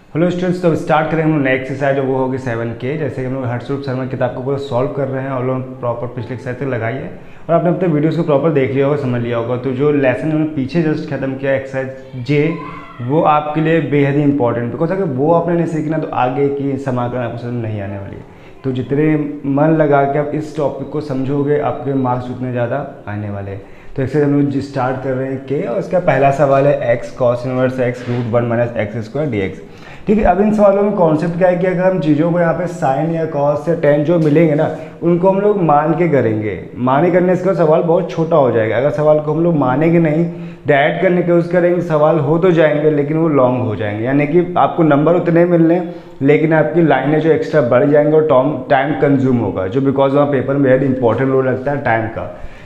Hello students, तो start करेंगे हम लोग नेक्स्ट एक्सरसाइज, वो होगी 7K। जैसे कि हम लोग हर्षरूप शर्मा की किताब को पूरा सॉल्व कर रहे हैं और लोग प्रॉपर पिछले एक्सरसाइज तक लगाई है और आपने अपने वीडियोस को प्रॉपर देख लिया होगा, समझ लिया होगा। तो जो लेसन हमने पीछे जस्ट खत्म किया एक्सरसाइज जे, वो आपके लिए बेहद ही इंपॉर्टेंट, बिकॉज अगर वो आपने नहीं सीखना तो आगे की समाकलन आपको समझ नहीं आने वाली है। तो जितने मन लगा के आप इस टॉपिक को समझोगे, आपके मार्क्स उतने ज़्यादा आने वाले हैं। तो एक्सरसाइज हम लोग स्टार्ट कर रहे हैं के, और इसका पहला सवाल है x cos inverse x root 1 minus x square d x. ठीक है, अब इन सवालों में कॉन्सेप्ट क्या है कि अगर हम चीज़ों को यहाँ पे साइन या कॉस या टेन जो मिलेंगे ना, उनको हम लोग मान के करेंगे। माने करने से सवाल बहुत छोटा हो जाएगा। अगर सवाल को हम लोग मानेंगे नहीं, डायरेक्ट करने की कोशिश करेंगे, सवाल हो तो जाएंगे लेकिन वो लॉन्ग हो जाएंगे, यानी कि आपको नंबर उतने मिलने लेकिन आपकी लाइनें जो एक्स्ट्रा बढ़ जाएंगे और टाइम कंज्यूम होगा, जो बिकॉज वहाँ पेपर में बेहद इंपॉर्टेंट रोल लगता है टाइम का।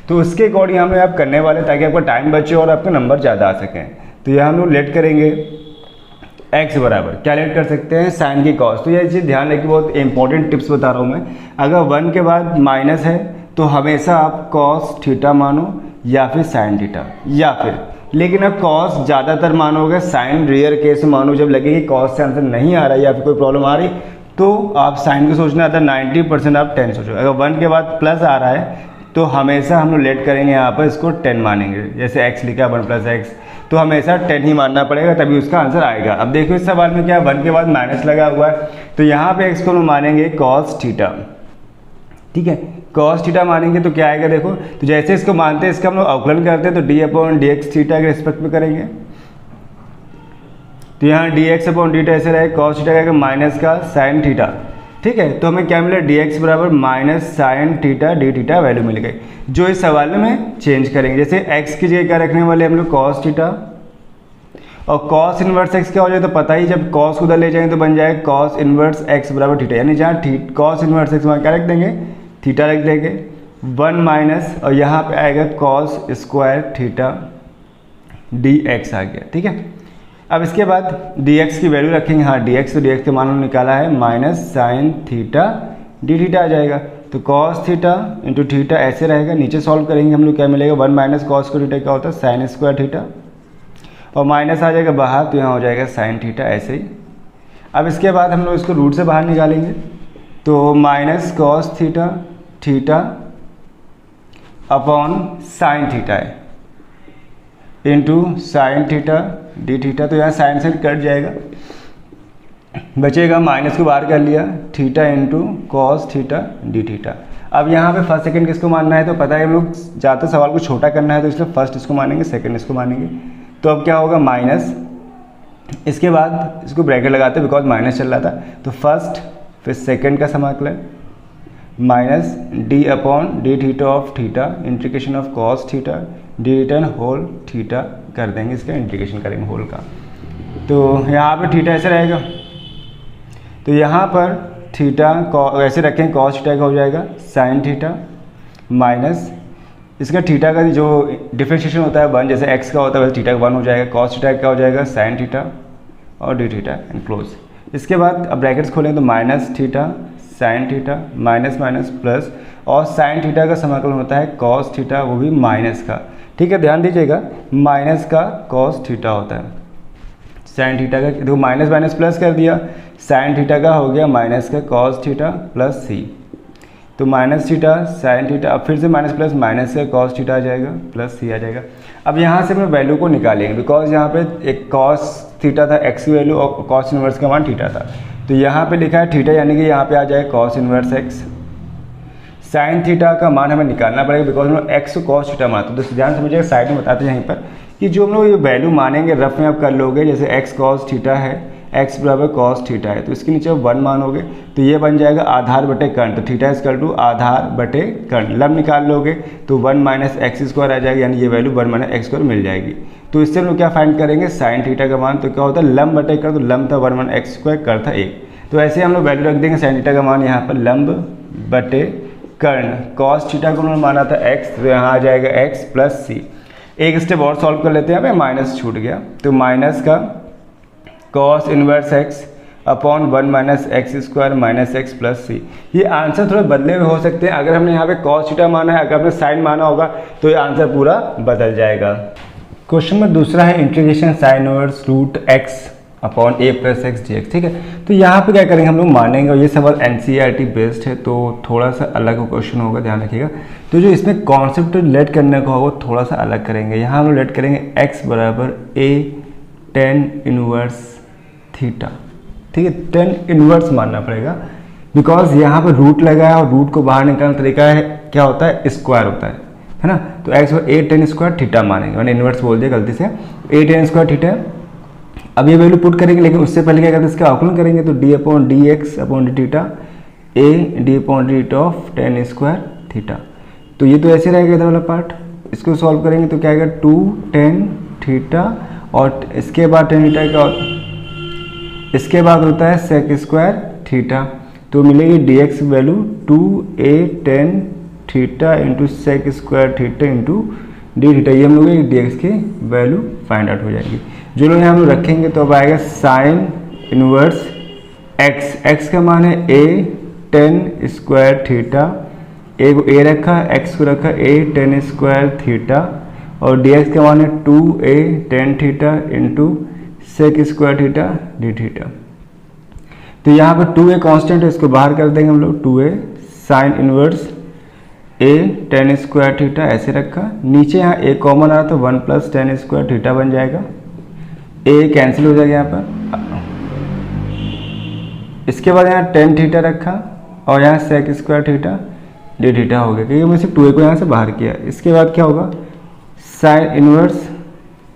तो उसके अकॉर्डिंग हम लोग आप करने वाले हैं ताकि आपका टाइम बचे और आपके नंबर ज़्यादा आ सकें। तो यहाँ हम लोग लेट करेंगे x बराबर क्या लेट कर सकते हैं, साइन की कॉस। तो ये चीज़ ध्यान रखिए, बहुत इंपॉर्टेंट टिप्स बता रहा हूँ मैं। अगर 1 के बाद माइनस है तो हमेशा आप कॉस थीटा मानो या फिर साइन थीटा, या फिर लेकिन अब कॉस ज़्यादातर मानोगे, साइन रेयर केस में मानो। जब लगे कि कॉस से आंसर नहीं आ रहा या फिर कोई प्रॉब्लम आ रही तो आप साइन को सोचना, अदर 90% आप 10 सोचो। अगर 1 के बाद प्लस आ रहा है तो हमेशा हम लोग लेट करेंगे, यहाँ पर इसको 10 मानेंगे। जैसे x लिखा 1 + x, तो हमेशा 10 ही मानना पड़ेगा, तभी उसका आंसर आएगा। अब देखो इस सवाल में क्या है, 1 के बाद माइनस लगा हुआ है, तो यहाँ पे x को हम मानेंगे cos थीटा। ठीक है, cos थीटा मानेंगे तो क्या आएगा देखो। तो जैसे इसको मानते हैं, इसका हम लोग अवकलन करते हैं तो d/dx थीटा के रिस्पेक्ट में करेंगे। तो यहाँ dx/dt ऐसे रहे, cos थीटा का माइनस का साइन थीटा। ठीक है, तो हमें क्या मिला, dx बराबर minus sine theta D theta value मिल गई, जो इस सवाल में चेंज करेंगे। जैसे x की जगह क्या रखने वाले हम लोग, cos थीटा, और cos इनवर्स x क्या हो जाए तो पता ही, जब cos उधर ले जाएंगे तो बन जाएगा cos इनवर्स x बराबर थीटा, यानी जहाँ cos इनवर्स x वहाँ क्या रख देंगे, थीटा रख देंगे 1 माइनस, और यहाँ पे आएगा cos स्क्वायर थीटा dx आ गया। ठीक है, अब इसके बाद dx की वैल्यू रखेंगे। हाँ dx, तो dx के मान हमने निकाला है minus sine theta D theta आ जाएगा। तो cos थीटा इंटू थीटा ऐसे रहेगा, नीचे सॉल्व करेंगे हम लोग क्या मिलेगा, 1 माइनस कॉस को थीटा क्या होता है, साइन स्क्वायर थीटा, और माइनस आ जाएगा बाहर तो यहाँ हो जाएगा साइन थीटा ऐसे ही। अब इसके बाद हम लोग इसको रूट से बाहर निकालेंगे, तो minus cos theta theta upon sine theta है into sine theta D theta. तो यहाँ साइन से कट जाएगा, बचेगा माइनस को बाहर कर लिया, theta into cos theta D theta. अब यहाँ पे फर्स्ट सेकंड किसको मानना है तो पता है, हम लोग ज़्यादा सवाल को छोटा करना है तो इसलिए फर्स्ट इसको मानेंगे, सेकंड इसको मानेंगे। तो अब क्या होगा, माइनस, इसके बाद इसको ब्रैकेट लगाते हैं बिकॉज माइनस चल रहा था, तो फर्स्ट फिर सेकेंड का समाकलन minus d/d theta of theta integration of cos theta D theta whole theta कर देंगे, इसका इंटीग्रेशन करेंगे होल का। तो यहाँ पे थीटा ऐसे रहेगा, तो यहाँ पर थीटा ऐसे रखें, कॉस थीटा का हो जाएगा साइन थीटा माइनस इसका थीटा का जो डिफ्रेंशिएशन होता है 1, जैसे x का होता है वैसे थीटा का 1 हो जाएगा, कॉस थीटा का हो जाएगा साइन थीटा और डी थीटा एंड क्लोज। इसके बाद अब ब्रैकेट्स खोलें तो minus theta sine theta minus minus plus, और साइन थीटा का समाकलन होता है कॉस थीटा, वो भी माइनस का। ठीक है, ध्यान दीजिएगा, माइनस का कॉस थीटा होता है, साइन थीटा का देखो माइनस माइनस प्लस कर दिया, साइन थीटा का हो गया माइनस का कॉस थीटा प्लस सी। तो माइनस थीटा साइन थीटा, अब फिर से माइनस प्लस माइनस का कॉस थीटा आ जाएगा प्लस सी आ जाएगा। अब यहाँ से हम वैल्यू को निकालेंगे बिकॉज यहाँ पे एक कॉस थीटा था x की वैल्यू और कॉस इनवर्स का मान थीटा था, तो यहाँ पे लिखा है थीटा, यानी कि यहाँ पे आ जाएगा cos inverse x। Sine theta का मान हमें निकालना पड़ेगा बिकॉज हम लोग x को कॉस थीटा मानते हैं। तो ध्यान समझिएगा, साइड में बताते हैं यहीं पर कि जो हम लोग ये वैल्यू मानेंगे रफ में आप कर लोगे, जैसे x कॉस थीटा है, x बराबर कॉस थीटा है, तो इसके नीचे 1 मानोगे तो ये बन जाएगा आधार बटे कर्ण, तो थीटा इक्वल टू आधार बटे कर्ण। लम निकाल लोगे तो 1 माइनस एक्स स्क्वायर आ जाएगा, यानी ये वैल्यू 1 माइनस एक्स स्क्वायर मिल जाएगी। तो इससे हम लोग क्या फाइंड करेंगे, साइन थीटा का मान, तो क्या होता है लम बटे कर्ण, तो लम था 1 माइनस एक्स स्क्वायर, कर्ण था 1, तो ऐसे हम लोग वैल्यू रख देंगे साइन थीटा का मान यहाँ पर लंब बटे कर्ण। कॉस थीटा को उन्होंने माना था x, तो यहाँ आ जाएगा x प्लस सी। एक स्टेप और सॉल्व कर लेते हैं, यहाँ पे माइनस छूट गया, तो माइनस का cos inverse x upon 1 minus x square minus X plus C. ये आंसर थोड़े बदले हुए हो सकते हैं, अगर हमने यहाँ पे कॉस थीटा माना है, अगर हमने साइन माना होगा तो ये आंसर पूरा बदल जाएगा। क्वेश्चन में दूसरा है integration sine inverse root x upon A plus x D x, ठीक है। तो यहाँ पे क्या करेंगे हम लोग मानेंगे, और ये सवाल एनसीईआरटी बेस्ड है तो थोड़ा सा अलग क्वेश्चन होगा, ध्यान रखिएगा। तो जो इसमें कॉन्सेप्ट लेट करने का होगा थोड़ा सा अलग करेंगे। यहाँ हम लोग लेट करेंगे x बराबर a tan इनवर्स थीटा, ठीक है। tan इनवर्स मानना पड़ेगा बिकॉज यहाँ पर रूट लगा है और रूट को बाहर निकालने का तरीका है क्या होता है, स्क्वायर होता है ना। तो x बराबर a tan स्क्वायर थीटा मानेंगे, मैंने इनवर्स बोल दिया गलती से, a tan स्क्वायर थीटा। अब ये वैल्यू पुट करेंगे, लेकिन उससे पहले क्या करते हैं, इसका आकलन करेंगे। तो D upon D x upon d theta A D upon d theta of tan square theta. तो ये तो ऐसे रहेगा इधर वाला पार्ट, इसको सॉल्व करेंगे तो क्या आएगा 2 tan थीटा, और इसके बाद tan थीटा का, इसके बाद होता है sec स्क्वायर थीटा। तो मिलेगी d x value 2a tan theta into sec square theta into D theta. ये हम लोग डी एक्स की वैल्यू फाइंड आउट हो जाएगी। जो लोग यहाँ हम लोग रखेंगे तो अब आएगा साइन इनवर्स x, x का मान है a tan square theta, a को a रखा, x को रखा a tan स्क्वायर थीटा, और dx का मान है 2a tan theta into sec square theta D theta. तो यहाँ पर 2a कांस्टेंट है, इसको बाहर कर देंगे हम लोग, 2a sine inverse a tan square theta ऐसे रखा, नीचे यहाँ a कॉमन आ रहा तो 1 प्लस tan स्क्वायर थीटा बन जाएगा, a कैंसिल हो जाएगा यहाँ पर। इसके बाद यहाँ tan थीटा रखा और यहाँ sec square theta D theta हो गया, क्योंकि मैं सिर्फ 2a को यहाँ से बाहर किया। इसके बाद क्या होगा, sine inverse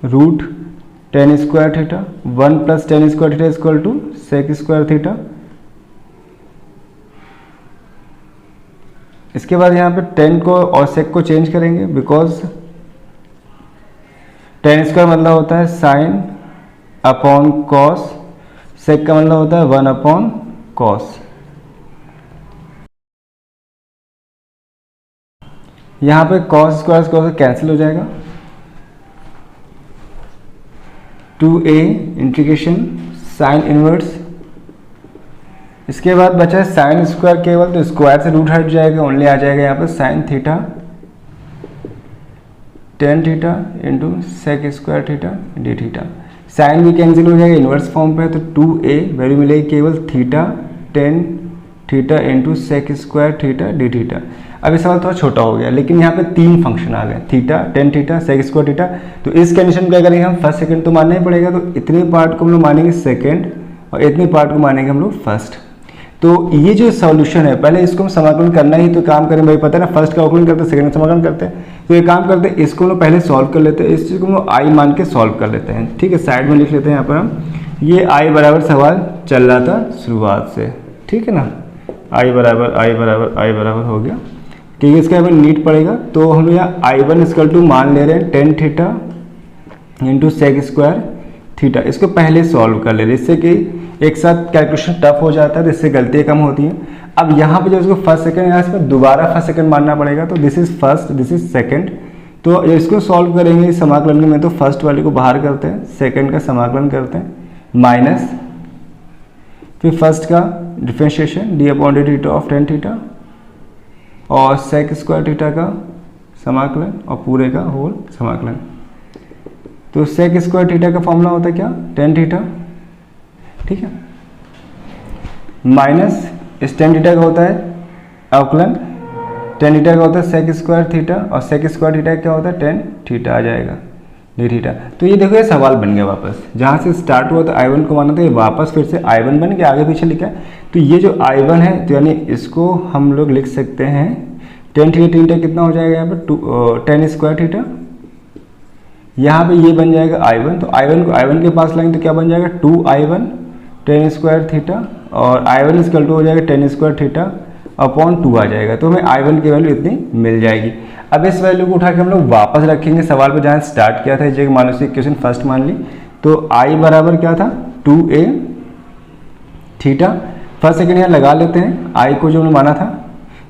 root tan square theta 1 plus tan square theta equal to sec square theta. इसके बाद यहाँ पे tan को और sec को चेंज करेंगे, बिकॉज tan स्क्वायर मतलब होता है साइन अपॉन कॉस, सेक का मतलब होता है 1 अपॉन कॉस। यहाँ पे कॉस स्क्वायर कैंसिल हो जाएगा, 2a इंटीग्रेशन साइन इनवर्स। इसके बाद बचा है साइन स्क्वायर केवल, तो स्क्वायर से रूट हट जाएगा, ओनली आ जाएगा यहाँ पर sine theta tan theta into sec square theta D theta. Sine भी कैंसिल हो जाएगा, इन्वर्स फॉर्म पे है, तो 2a वैल्यू मिलेगी केवल theta tan theta into sec square theta D theta. अब ये सवाल थोड़ा छोटा हो गया, लेकिन यहाँ पे 3 फंक्शन आ गए, theta tan theta sec square theta. तो इस कंडीशन क्या करेंगे हम, फर्स्ट सेकंड तो मानना ही पड़ेगा, तो इतने पार्ट को हम लोग मानेंगे सेकंड और इतने पार्ट को मानेंगे हम लोग फर्स्ट। तो ये जो सॉल्यूशन है, पहले इसको हम समाकलन करना ही तो काम करें भाई, पता है ना, फर्स्ट का आकलन करते हैं, सेकंड का समाकलन करते हैं। तो ये काम करते हैं, इसको हम लोग पहले सॉल्व कर लेते हैं, इस चीज़ को हम लोग आई मान के सॉल्व कर लेते हैं, ठीक है। साइड में लिख लेते हैं यहाँ पर हम, ये आई बराबर सवाल चल रहा था शुरुआत से, ठीक है ना, आई बराबर आई बराबर आई बराबर हो गया, क्योंकि इसका हमें नीट पड़ेगा। तो हम यहाँ I1 इक्वल टू मान ले रहे हैं tan theta into sec square theta. इसको पहले सॉल्व कर ले रहे हैं, इससे कि एक साथ कैलकुलेशन टफ हो जाता है, तो इससे गलतियाँ कम होती हैं। अब यहाँ पे जो इसको फर्स्ट सेकंड, यहाँ इसमें दोबारा फर्स्ट सेकंड मानना पड़ेगा, तो this is first this is second. तो इसको सॉल्व करेंगे समाकलन में, तो फर्स्ट वाले को बाहर करते हैं, सेकंड का समाकलन करते हैं, माइनस फिर फर्स्ट का differentiation D upon d theta of tan theta, और सेक स्क्वायर थीटा का समाकलन और पूरे का होल समाकलन। तो सेक स्क्वायर थीटा का फॉर्मूला होता है क्या, tan थीटा, ठीक है, माइनस इस tan थीटा का होता है अवकलन, tan थीटा का होता है सेक स्क्वायर थीटा, और सेक स्क्वायर थीटा क्या होता है tan थीटा आ जाएगा डी थीटा। तो ये देखो ये सवाल बन गया वापस, जहाँ से स्टार्ट हुआ था I1 को माना था, ये वापस फिर से I1 बन गया, आगे पीछे लिखा है। तो ये जो I1 है, तो यानी इसको हम लोग लिख सकते हैं tan थीटा कितना हो जाएगा यहाँ पर tan स्क्वायर थीटा, यहाँ पे ये बन जाएगा I1। तो I1 को I1 के पास लाएंगे तो क्या बन जाएगा 2I1 tan स्क्वायर थीटा, और I1 इक्वल टू हो जाएगा tan स्क्वायर थीटा अपॉन 2 आ जाएगा। तो हमें I1 की वैल्यू इतनी मिल जाएगी। अब इस वैल्यू को उठा के हम लोग वापस रखेंगे सवाल पर जहाँ स्टार्ट किया था, जगह मान लो इक्वेशन फर्स्ट मान ली, तो I बराबर क्या था 2a थीटा, फर्स्ट सेकंड यहाँ लगा लेते हैं, I को जो हमने माना था,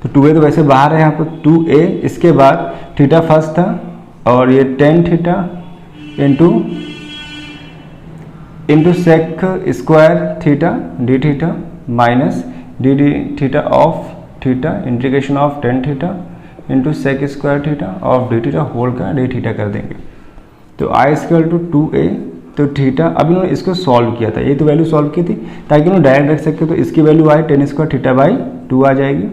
तो 2a तो वैसे बाहर है यहाँ पर 2a, इसके बाद थीटा फर्स्ट था, और ये tan theta into sec square theta D theta minus d theta of theta integration of tan theta into sec square theta of D theta whole का डी थीटा कर देंगे। तो I इक्वल टू 2a तो theta, अभी उन्होंने इसको solve किया था, ये तो वैल्यू सॉल्व की थी ताकि उन्होंने डायरेक्ट रख सकते, तो इसकी वैल्यू आए टेन स्क्वायर थीटा बाई 2 आ जाएगी,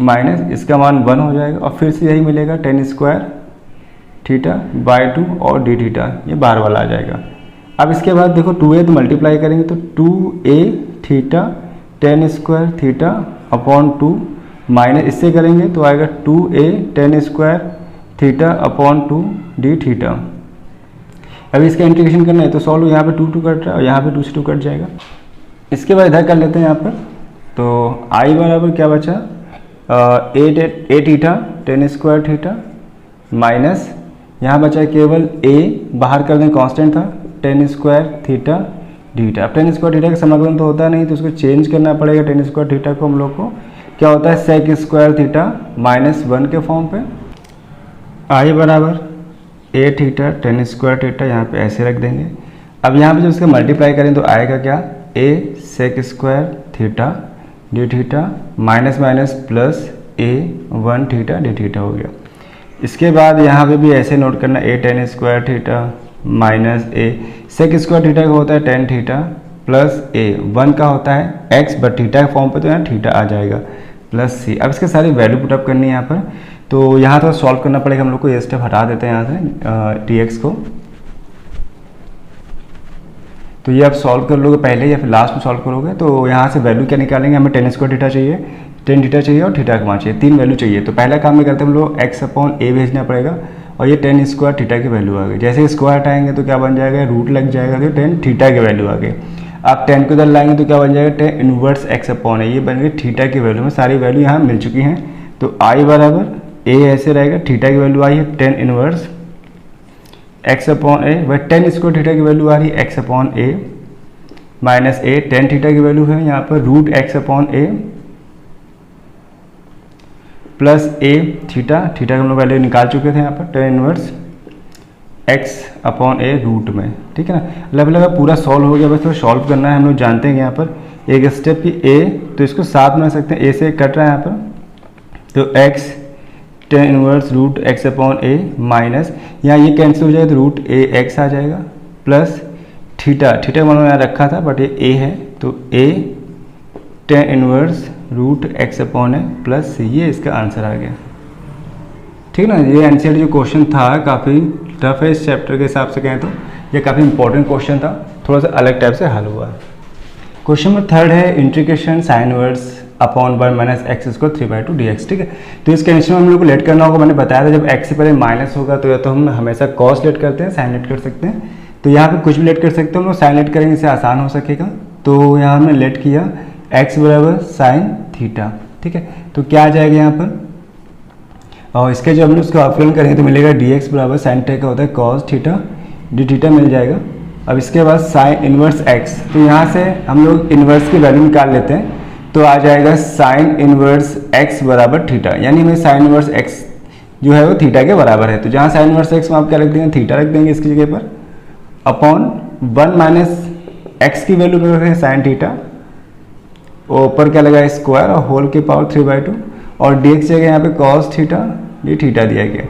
माइनस इसका मान 1 हो जाएगा, और फिर से यही मिलेगा टेन स्क्वायर थीटा बाई 2 और डी थीटा, ये बाहर वाला आ जाएगा। अब इसके बाद देखो 2a तो मल्टीप्लाई करेंगे तो 2a theta tan square theta upon 2 minus इससे करेंगे तो आएगा 2a ten square theta upon 2 D theta. अभी इसका इंटीग्रेशन करना है तो सॉल्व, यहाँ पे 2 2 कट रहा है और यहाँ पे 2 से 2 कट जाएगा। इसके बाद इधर कर लेते हैं यहाँ पर, तो i बराबर क्या बचा, A theta tan square theta minus यहाँ बचा केवल a, बाहर कर दें कांस्टेंट था, टेन स्क्वायर थीटा थीटा। अब टेन स्क्वायर थीटा का समाकलन तो होता नहीं तो उसको चेंज करना पड़ेगा, टेन स्क्वायर थीटा को हम लोग को क्या होता है सेक स्क्वायर थीटा माइनस 1 के फॉर्म पे। i बराबर ए थीटा टेन स्क्वायर थीटा, यहाँ पे ऐसे रख देंगे। अब यहाँ पे जब इसका मल्टीप्लाई करें तो आएगा क्या, a sec square theta D theta minus minus plus a 1 theta D theta हो गया। इसके बाद यहाँ पे भी ऐसे नोट करना, a tan square theta minus a sec square theta का होता है टेन थीटा प्लस a 1 का होता है x, बट थीटा के फॉर्म पे तो यहाँ थीटा आ जाएगा प्लस c। अब इसके सारी वैल्यू पुटअप करनी है यहाँ पर, तो यहाँ तो सॉल्व करना पड़ेगा हम लोग को, ये स्टेप हटा देते हैं यहाँ से dx को। तो ये आप सॉल्व कर लोगे पहले या फिर लास्ट में सॉल्व करोगे, तो यहाँ से वैल्यू क्या निकालेंगे, हमें टेन स्क्वायर थीटा चाहिए, टेन थीटा चाहिए और थीटा का मान चाहिए, 3 वैल्यू चाहिए। तो पहला काम में करते हैं हम लोग x अपॉन a भेजना पड़ेगा और ये टेन स्क्वायर थीटा की वैल्यू आ गई। जैसे स्क्वायर हटाएंगे तो क्या बन जाएगा, रूट लग जाएगा, तो टेन थीटा की वैल्यू आ गई। आप 10 को इधर लाएंगे तो क्या बन जाएगा, ten inverse x upon a, ये बन गई थीटा की वैल्यू में सारी वैल्यू यहाँ मिल चुकी हैं। तो i बराबर a ऐसे रहेगा, थीटा की वैल्यू आई है tan inverse x upon a, वह टेन स्क्वायर थीटा की वैल्यू आ रही है x upon a minus a, tan theta की वैल्यू है यहाँ पर root x upon a plus a theta, theta का हम लोग वैल्यू निकाल चुके थे यहाँ पर, tan inverse x upon a root में, ठीक है ना। लगभग पूरा सॉल्व हो गया, बस तो सॉल्व करना है। हम लोग जानते हैं यहाँ पर एक स्टेप की a, तो इसको साथ में रख सकते हैं, a से कट रहा है यहाँ पर, तो x tan inverse root x upon a minus यहाँ ये कैंसिल हो जाएगा तो रूट a x आ जाएगा प्लस थीटा, थीटा मैंने यहाँ रखा था बट ये a है, तो a tan inverse root x upon a plus ये इसका आंसर आ गया, ठीक ना। ये एनसीईआरटी जो क्वेश्चन था काफ़ी टफ है इस चैप्टर के हिसाब से कहें तो, ये काफ़ी इंपॉर्टेंट क्वेश्चन था, थोड़ा सा अलग टाइप से हल हुआ है। क्वेश्चन नंबर 3 है integration sine inverse upon 1 minus x square 3/2 dx, ठीक है। तो इस कंडीशन में हम लोग को लेट करना होगा, मैंने बताया था जब x से पहले माइनस होगा तो या तो हम हमेशा कॉस लेट करते हैं, साइन लेट कर सकते हैं, तो यहाँ पे कुछ भी लेट कर सकते हैं हम लोग, साइन लेट करेंगे इससे आसान हो सकेगा। तो यहाँ हमने लेट किया x बराबर साइन थीटा, ठीक है। तो क्या आ जाएगा यहाँ पर, और इसके जब हम लोग उसको अवकलन करेंगे तो मिलेगा dx बराबर साइन थीटा का होता है कॉस थीटा डी थीटा मिल जाएगा। अब इसके बाद साइन इनवर्स x, तो यहाँ से हम लोग इनवर्स की वैल्यू निकाल लेते हैं, तो आ जाएगा साइन इनवर्स x बराबर थीटा, यानी हमें साइन इनवर्स x जो है वो थीटा के बराबर है। तो जहाँ साइन इनवर्स x में आप क्या रख देंगे, थीटा रख देंगे इसकी जगह पर, अपॉन 1 माइनस x की वैल्यू में रखें साइन थीटा, और ऊपर क्या लगा स्क्वायर और होल के पावर 3/2 और dx जगह यहाँ पे कॉस थीटा डी थीटा दिया गया,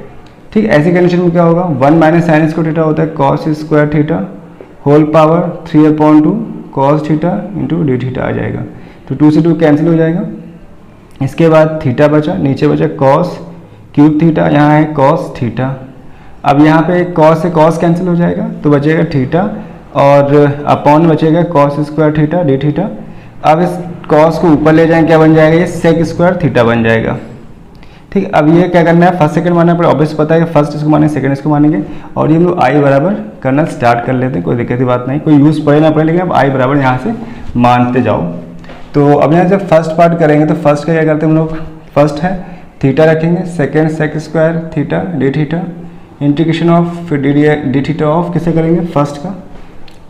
ठीक। ऐसी कंडीशन में क्या होगा, 1 माइनस साइन स्क्वायर थीटा होता है cos square theta whole power 3/2 cos theta into D theta आ जाएगा। तो 2 से 2 कैंसिल हो जाएगा। इसके बाद थीटा बचा, नीचे बचा कॉस क्यूब थीटा, यहाँ है कॉस थीटा। अब यहाँ पे कॉस से कॉस कैंसिल हो जाएगा तो बचेगा थीटा और अपॉन बचेगा cos square theta D theta. अब इस कॉस को ऊपर ले जाएंगे, क्या बन जाएगा, ये सेक स्क्वायर थीटा बन जाएगा, ठीक। अब ये क्या करना है, फर्स्ट सेकंड मानना पड़ेगा, ऑब्वियस पता है कि फर्स्ट इसको मानेंगे सेकंड इसको मानेंगे, और ये हम लोग आई बराबर करना स्टार्ट कर लेते हैं, कोई दिक्कत की बात नहीं, कोई यूज़ पड़े ना पड़े, लेकिन अब आई बराबर यहाँ से मानते जाओ। तो अब यहाँ जब फर्स्ट पार्ट करेंगे तो फर्स्ट का क्या करते हैं हम लोग, फर्स्ट है थीटा रखेंगे, second sec square theta D theta, integration of D theta of किसे करेंगे, फर्स्ट का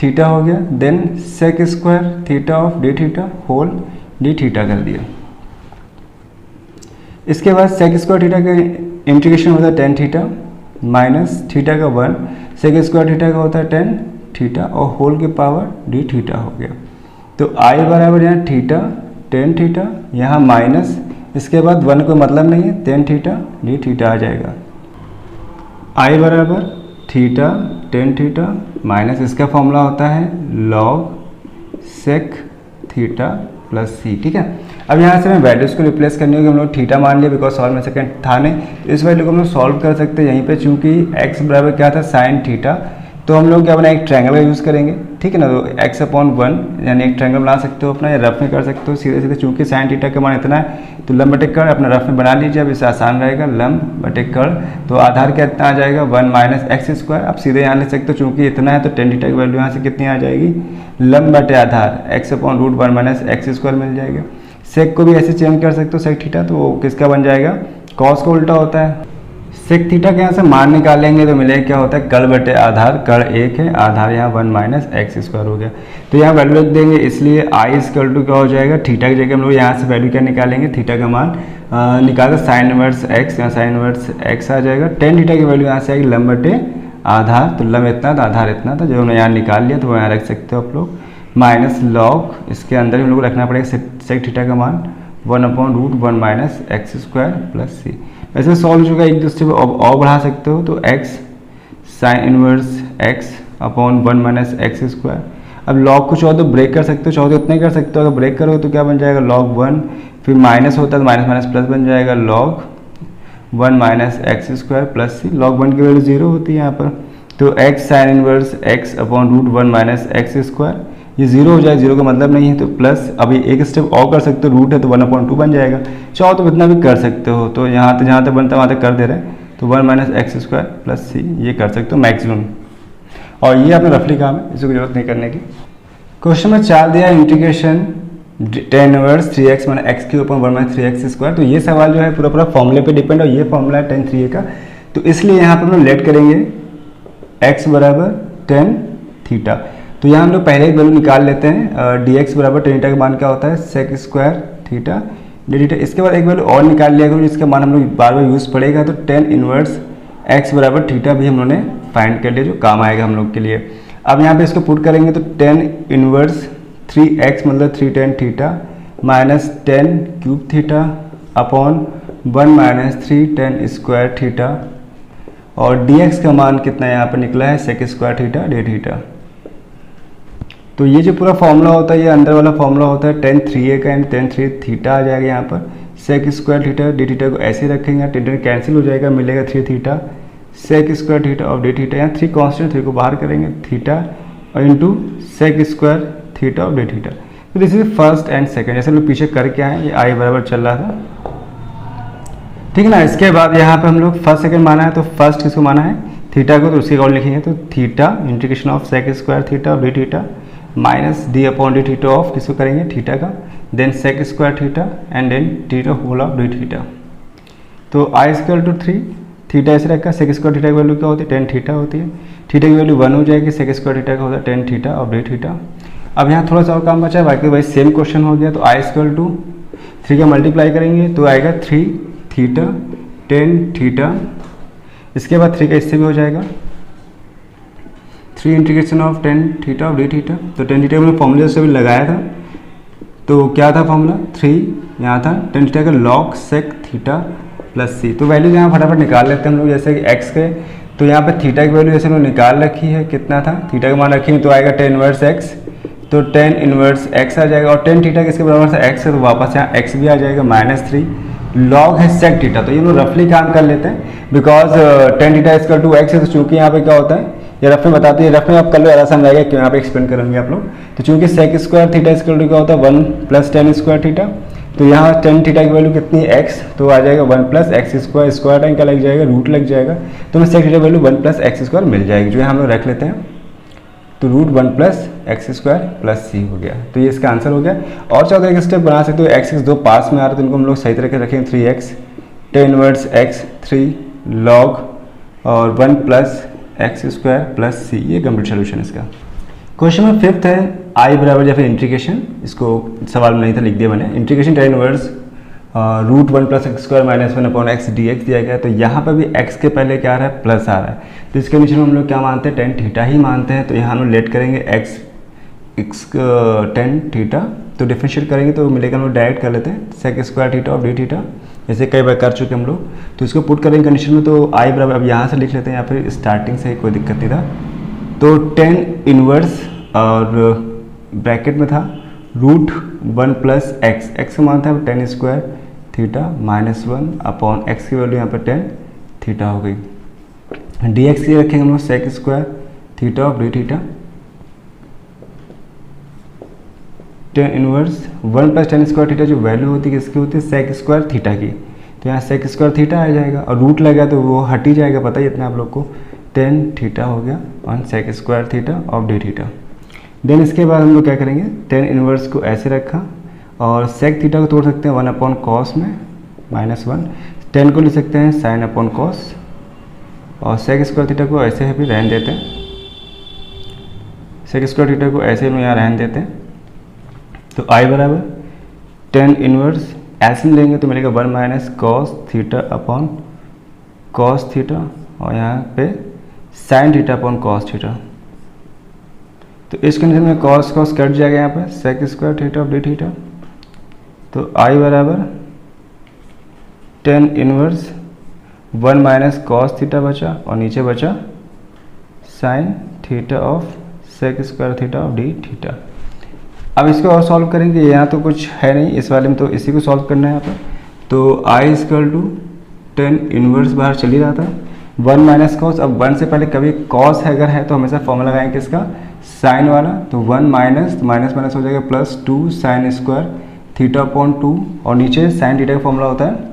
थीटा हो गया, then sec square theta of D theta whole D theta कर दिया। इसके बाद सेक स्क्वायर थीटा का इंटीग्रेशन होता है टेन थीटा माइनस थीटा का 1, सेक स्क्वायर थीटा का होता है टेन थीटा और होल के पावर डी थीटा हो गया। तो आई बराबर यहाँ थीटा टेन थीटा, यहाँ माइनस, इसके बाद 1 कोई मतलब नहीं है, टेन थीटा डी थीटा आ जाएगा। आई बराबर थीटा टेन थीटा माइनस इसका फॉर्मूला होता है लॉग सेक थीटा प्लस सी, ठीक है। अब यहाँ से हमें वैल्यूज़ को रिप्लेस करनी होगी। हम लोग थीटा मान लिया बिकॉज सॉल्व में सेकंड था नहीं, तो इस वैल्यू को हम लोग सॉल्व कर सकते हैं यहीं पे, चूंकि x बराबर क्या था साइन थीटा, तो हम लोग क्या बना एक ट्रायंगल का यूज़ करेंगे, ठीक है ना। तो x/1 यानी एक ट्रायंगल बना सकते हो अपना, या रफ में कर सकते हो सीधे सीधे, चूंकि साइन थीटा का मान इतना है तो लंब बटे कर्ण अपना रफ में बना लीजिए। अब इससे आसान रहेगा, लंब बटे कर्ण, तो आधार क्या इतना आ जाएगा 1 माइनस एक्स स्क्वायर। आप सीधे यहाँ ले सकते हो, चूंकि इतना है तो टेन थीटा की वैल्यू यहाँ से कितनी आ जाएगी, लंब बटे आधार x/√1 माइनस एक्स स्क्वायर मिल जाएगा। सेक को भी ऐसे चेंज कर सकते हो सेक थीटा, तो वो किसका बन जाएगा, कॉस का उल्टा होता है। सेक थीटा के यहाँ से मान निकालेंगे तो मिलेगा क्या होता है कर्ण बटे आधार, कर्ण 1 है, आधार यहाँ 1 माइनस एक्स स्क्वायर हो गया। तो यहाँ वैल्यू रख देंगे, इसलिए आई इक्वल टू क्या हो जाएगा, थीटा की जगह हम लोग यहाँ से वैल्यू क्या निकालेंगे, थीटा का मान निकाल साइन इनवर्स एक्स, यहाँ साइन इनवर्स एक्स आ जाएगा। टेन थीटा की वैल्यू यहाँ से आएगी लंब बटे आधार, तो लंब इतना था आधार इतना था, जो हमने यहाँ निकाल लिया तो वो यहाँ रख सकते हो आप लोग, माइनस लॉग इसके अंदर हम लोग रखना पड़ेगा सेक थीटा का मान 1/√1 माइनस एक्स स्क्वायर प्लस सी। वैसे सॉल्व चुका एक दूसरे को और बढ़ा सकते हो, तो x sine inverse x/1 minus x square. अब लॉग को चाहो तो ब्रेक कर सकते हो, चाहो तो इतना ही कर सकते हो। अगर ब्रेक करो तो क्या बन जाएगा log 1, फिर माइनस होता है तो माइनस माइनस प्लस बन जाएगा log 1 minus x square plus C. log 1 की वैल्यू 0 होती है यहाँ पर, तो x sine inverse x/√1 minus x square, ये 0 हो जाए, 0 का मतलब नहीं है तो प्लस। अभी एक स्टेप और कर सकते हो, रूट है तो 1/2 बन जाएगा, चाहो तो इतना भी कर सकते हो। तो यहाँ तक जहाँ तक बनता है वहाँ तक कर दे रहे हैं, तो 1 minus x square plus C ये कर सकते हो मैक्सिमम, और ये आपने रफली काम है, इसको जरूरत नहीं करने की। क्वेश्चन में 4 दिया integration tan inverse 3x minus x cube upon 1 minus 3x square. तो ये सवाल जो है पूरा फॉर्मूले पे डिपेंड है, और ये फॉर्मूला है tan 3a का, तो इसलिए यहाँ पर हम लोग लेट करेंगे x बराबर tan थीटा। तो यहाँ हम लोग पहले एक वैल्यू निकाल लेते हैं, dx बराबर tan थीटा का मान क्या होता है sec square theta D theta. इसके बाद एक वैल्यू और निकाल लिया करो जिसका मान हम लोग बार बार यूज़ पड़ेगा, तो tan इनवर्स x बराबर थीटा भी हम लोगों ने फाइंड कर लिया, जो काम आएगा हम लोग के लिए। अब यहाँ पे इसको पुट करेंगे तो tan इनवर्स 3x मतलब 3 tan theta minus tan cube theta upon 1 minus 3 tan square theta, और dx का मान कितना यहाँ पर निकला है sec square theta D theta. तो ये जो पूरा फॉर्मूला होता है, ये अंदर वाला फॉर्मूला होता है tan 3a का, एंड tan 3 थीटा आ जाएगा यहाँ पर, sec square theta D theta को ऐसे रखेंगे, tan कैंसिल हो जाएगा, मिलेगा 3 theta sec square theta of D theta. यहाँ 3 कॉन्स्टेंट 3 को बाहर करेंगे, थीटा और into sec square theta of D theta. तो this is first and second, जैसे हम लोग पीछे करके आए, ये आई बराबर चल रहा था, ठीक है ना। इसके बाद यहाँ पे हम लोग फर्स्ट सेकंड माना है, तो फर्स्ट किसको माना है थीटा को, तो उसी का और लिखेंगे, तो theta integration of sec square theta of D theta minus d upon d theta of किसको करेंगे थीटा का, then sec square theta and then theta whole of D theta. तो आई इक्वल टू 3, थीटा ऐसे रखा, sec square theta की वैल्यू क्या होती है tan थीटा होती है, थीटा की वैल्यू 1 हो जाएगी, सेक स्क्वायर थीटा का होता है tan theta of D theta. अब यहाँ थोड़ा सा और काम बचा है, बाकी भाई सेम क्वेश्चन हो गया। तो आई इक्वल टू 3 का मल्टीप्लाई करेंगे तो आएगा 3 थीटा tan थीटा, इसके बाद 3 का इससे भी हो जाएगा 3 integration of tan theta of D theta. तो tan थीटा हमने फॉर्मूले से भी लगाया था, तो क्या था फॉर्मूला 3 यहाँ था tan थीटा का log sec theta plus C. तो वैल्यू यहाँ फटाफट निकाल लेते हैं हम लोग, जैसे कि x के, तो यहाँ पे थीटा की वैल्यू जैसे हम लोग निकाल रखी है, कितना था थीटा का मान रखी है, तो आएगा tan इनवर्स x, तो tan इनवर्स x आ जाएगा, और tan थीटा किसके बराबर था x है, तो वापस यहाँ x भी आ जाएगा -3 लॉग है सेक थीटा। तो ये लोग रफली काम कर लेते हैं, because tan theta equal to x है, तो चूंकि यहाँ पे क्या होता है ये रफ में बताते हैं, रफ में आप कर लो ज़्यादा समझाएगा, क्यों यहाँ पे एक्सप्लेन करेंगे आप लोग। तो चूंकि sec square theta equal to क्या होता है 1 प्लस tan स्क्वायर थीटा, तो यहाँ tan थीटा की वैल्यू कितनी है x, तो आ जाएगा 1 plus x square, square time का लग जाएगा रूट लग जाएगा, तो हमें सेक थीटा की वैल्यू 1 प्लस एक्स स्क्वायर मिल जाएगी, जो हम लोग रख लेते हैं, तो root 1 plus x square plus C हो गया। तो ये इसका आंसर हो गया। और चाहो तो एक स्टेप बना सकते हो, एक्स दो पास में आ रहा है तो इनको हम लोग सही तरीके से रखेंगे, 3x tan इनवर्स x 3 लॉग और 1 plus x square plus C, ये कंप्लीट सोल्यूशन इसका। क्वेश्चन में 5th है आई बराबर या फिर इंटीग्रेशन, इसको सवाल में नहीं था लिख दिया मैंने, integration tan inverse root 1 plus x square minus 1 upon x D x दिया गया है। तो यहाँ पर भी x के पहले क्या आ रहा है प्लस आ रहा है, तो इसके नीचे में हम लोग क्या मानते हैं tan थीटा ही मानते हैं। तो यहाँ हम लोग लेट करेंगे x tan थीटा, तो डिफरेंशिएट करेंगे तो मिलेगा, हम लोग डायरेक्ट कर लेते हैं sec square theta of D theta, जैसे कई बार कर चुके हम लोग। तो इसको पुट करेंगे कंडीशन में, तो आई बराबर अब यहाँ से लिख लेते हैं, या फिर स्टार्टिंग से कोई दिक्कत नहीं था, तो टेन इनवर्स और ब्रैकेट में था रूट 1 प्लस एक्स, एक्स का मान था 10 square theta minus 1 upon x की वैल्यू यहाँ पर 10 थीटा हो गई। डी एक्स की रखेंगे हम लोग sec square theta of D theta, 10 inverse 1 plus 10 square theta जो वैल्यू होती है किसकी होती है, सेक स्क्वायर थीटा की, तो यहाँ सेक स्क्वायर थीटा आ जाएगा और रूट लगा तो वो हट ही जाएगा, पता ही इतना आप लोग को, 10 थीटा हो गया on sec square theta of D theta. Then इसके बाद हम लोग क्या करेंगे, 10 इनवर्स को ऐसे रखा और सेक थीटा को तोड़ सकते हैं 1 अपॉन कॉस में -1, 10 को ले सकते हैं साइन अपॉन कॉस और सेक स्क्वायर थीटा को ऐसे ही भी रहने देते हैं, सेक स्क्वायर थीटा को ऐसे में यहाँ रहने देते हैं। तो आई बराबर 10 इनवर्स ऐसे में लेंगे तो मिलेगा 1 minus cos theta upon cos theta और यहाँ पे sign theta upon cos theta. तो इस कंडीशन में कॉस कॉस कट जाएगा यहाँ पर sec square theta of D theta. तो आई बराबर 10 इनवर्स 1 माइनस कॉस थीटा बचा और नीचे बचा sine theta of sec square theta of D theta. अब इसको और सॉल्व करेंगे, यहाँ तो कुछ है नहीं इस वाले में, तो इसी को सॉल्व करना है यहाँ पर। तो आई इक्वल टू 10 इनवर्स बाहर चल ही रहा था 1 माइनस कॉस, अब 1 से पहले कभी कॉस अगर है तो हमेशा फॉर्मूला लगाएंगे किसका, साइन वाला, तो 1 माइनस माइनस माइनस हो जाएगा plus 2 sine square theta upon 2 और नीचे साइन थीटा का फॉर्मूला होता है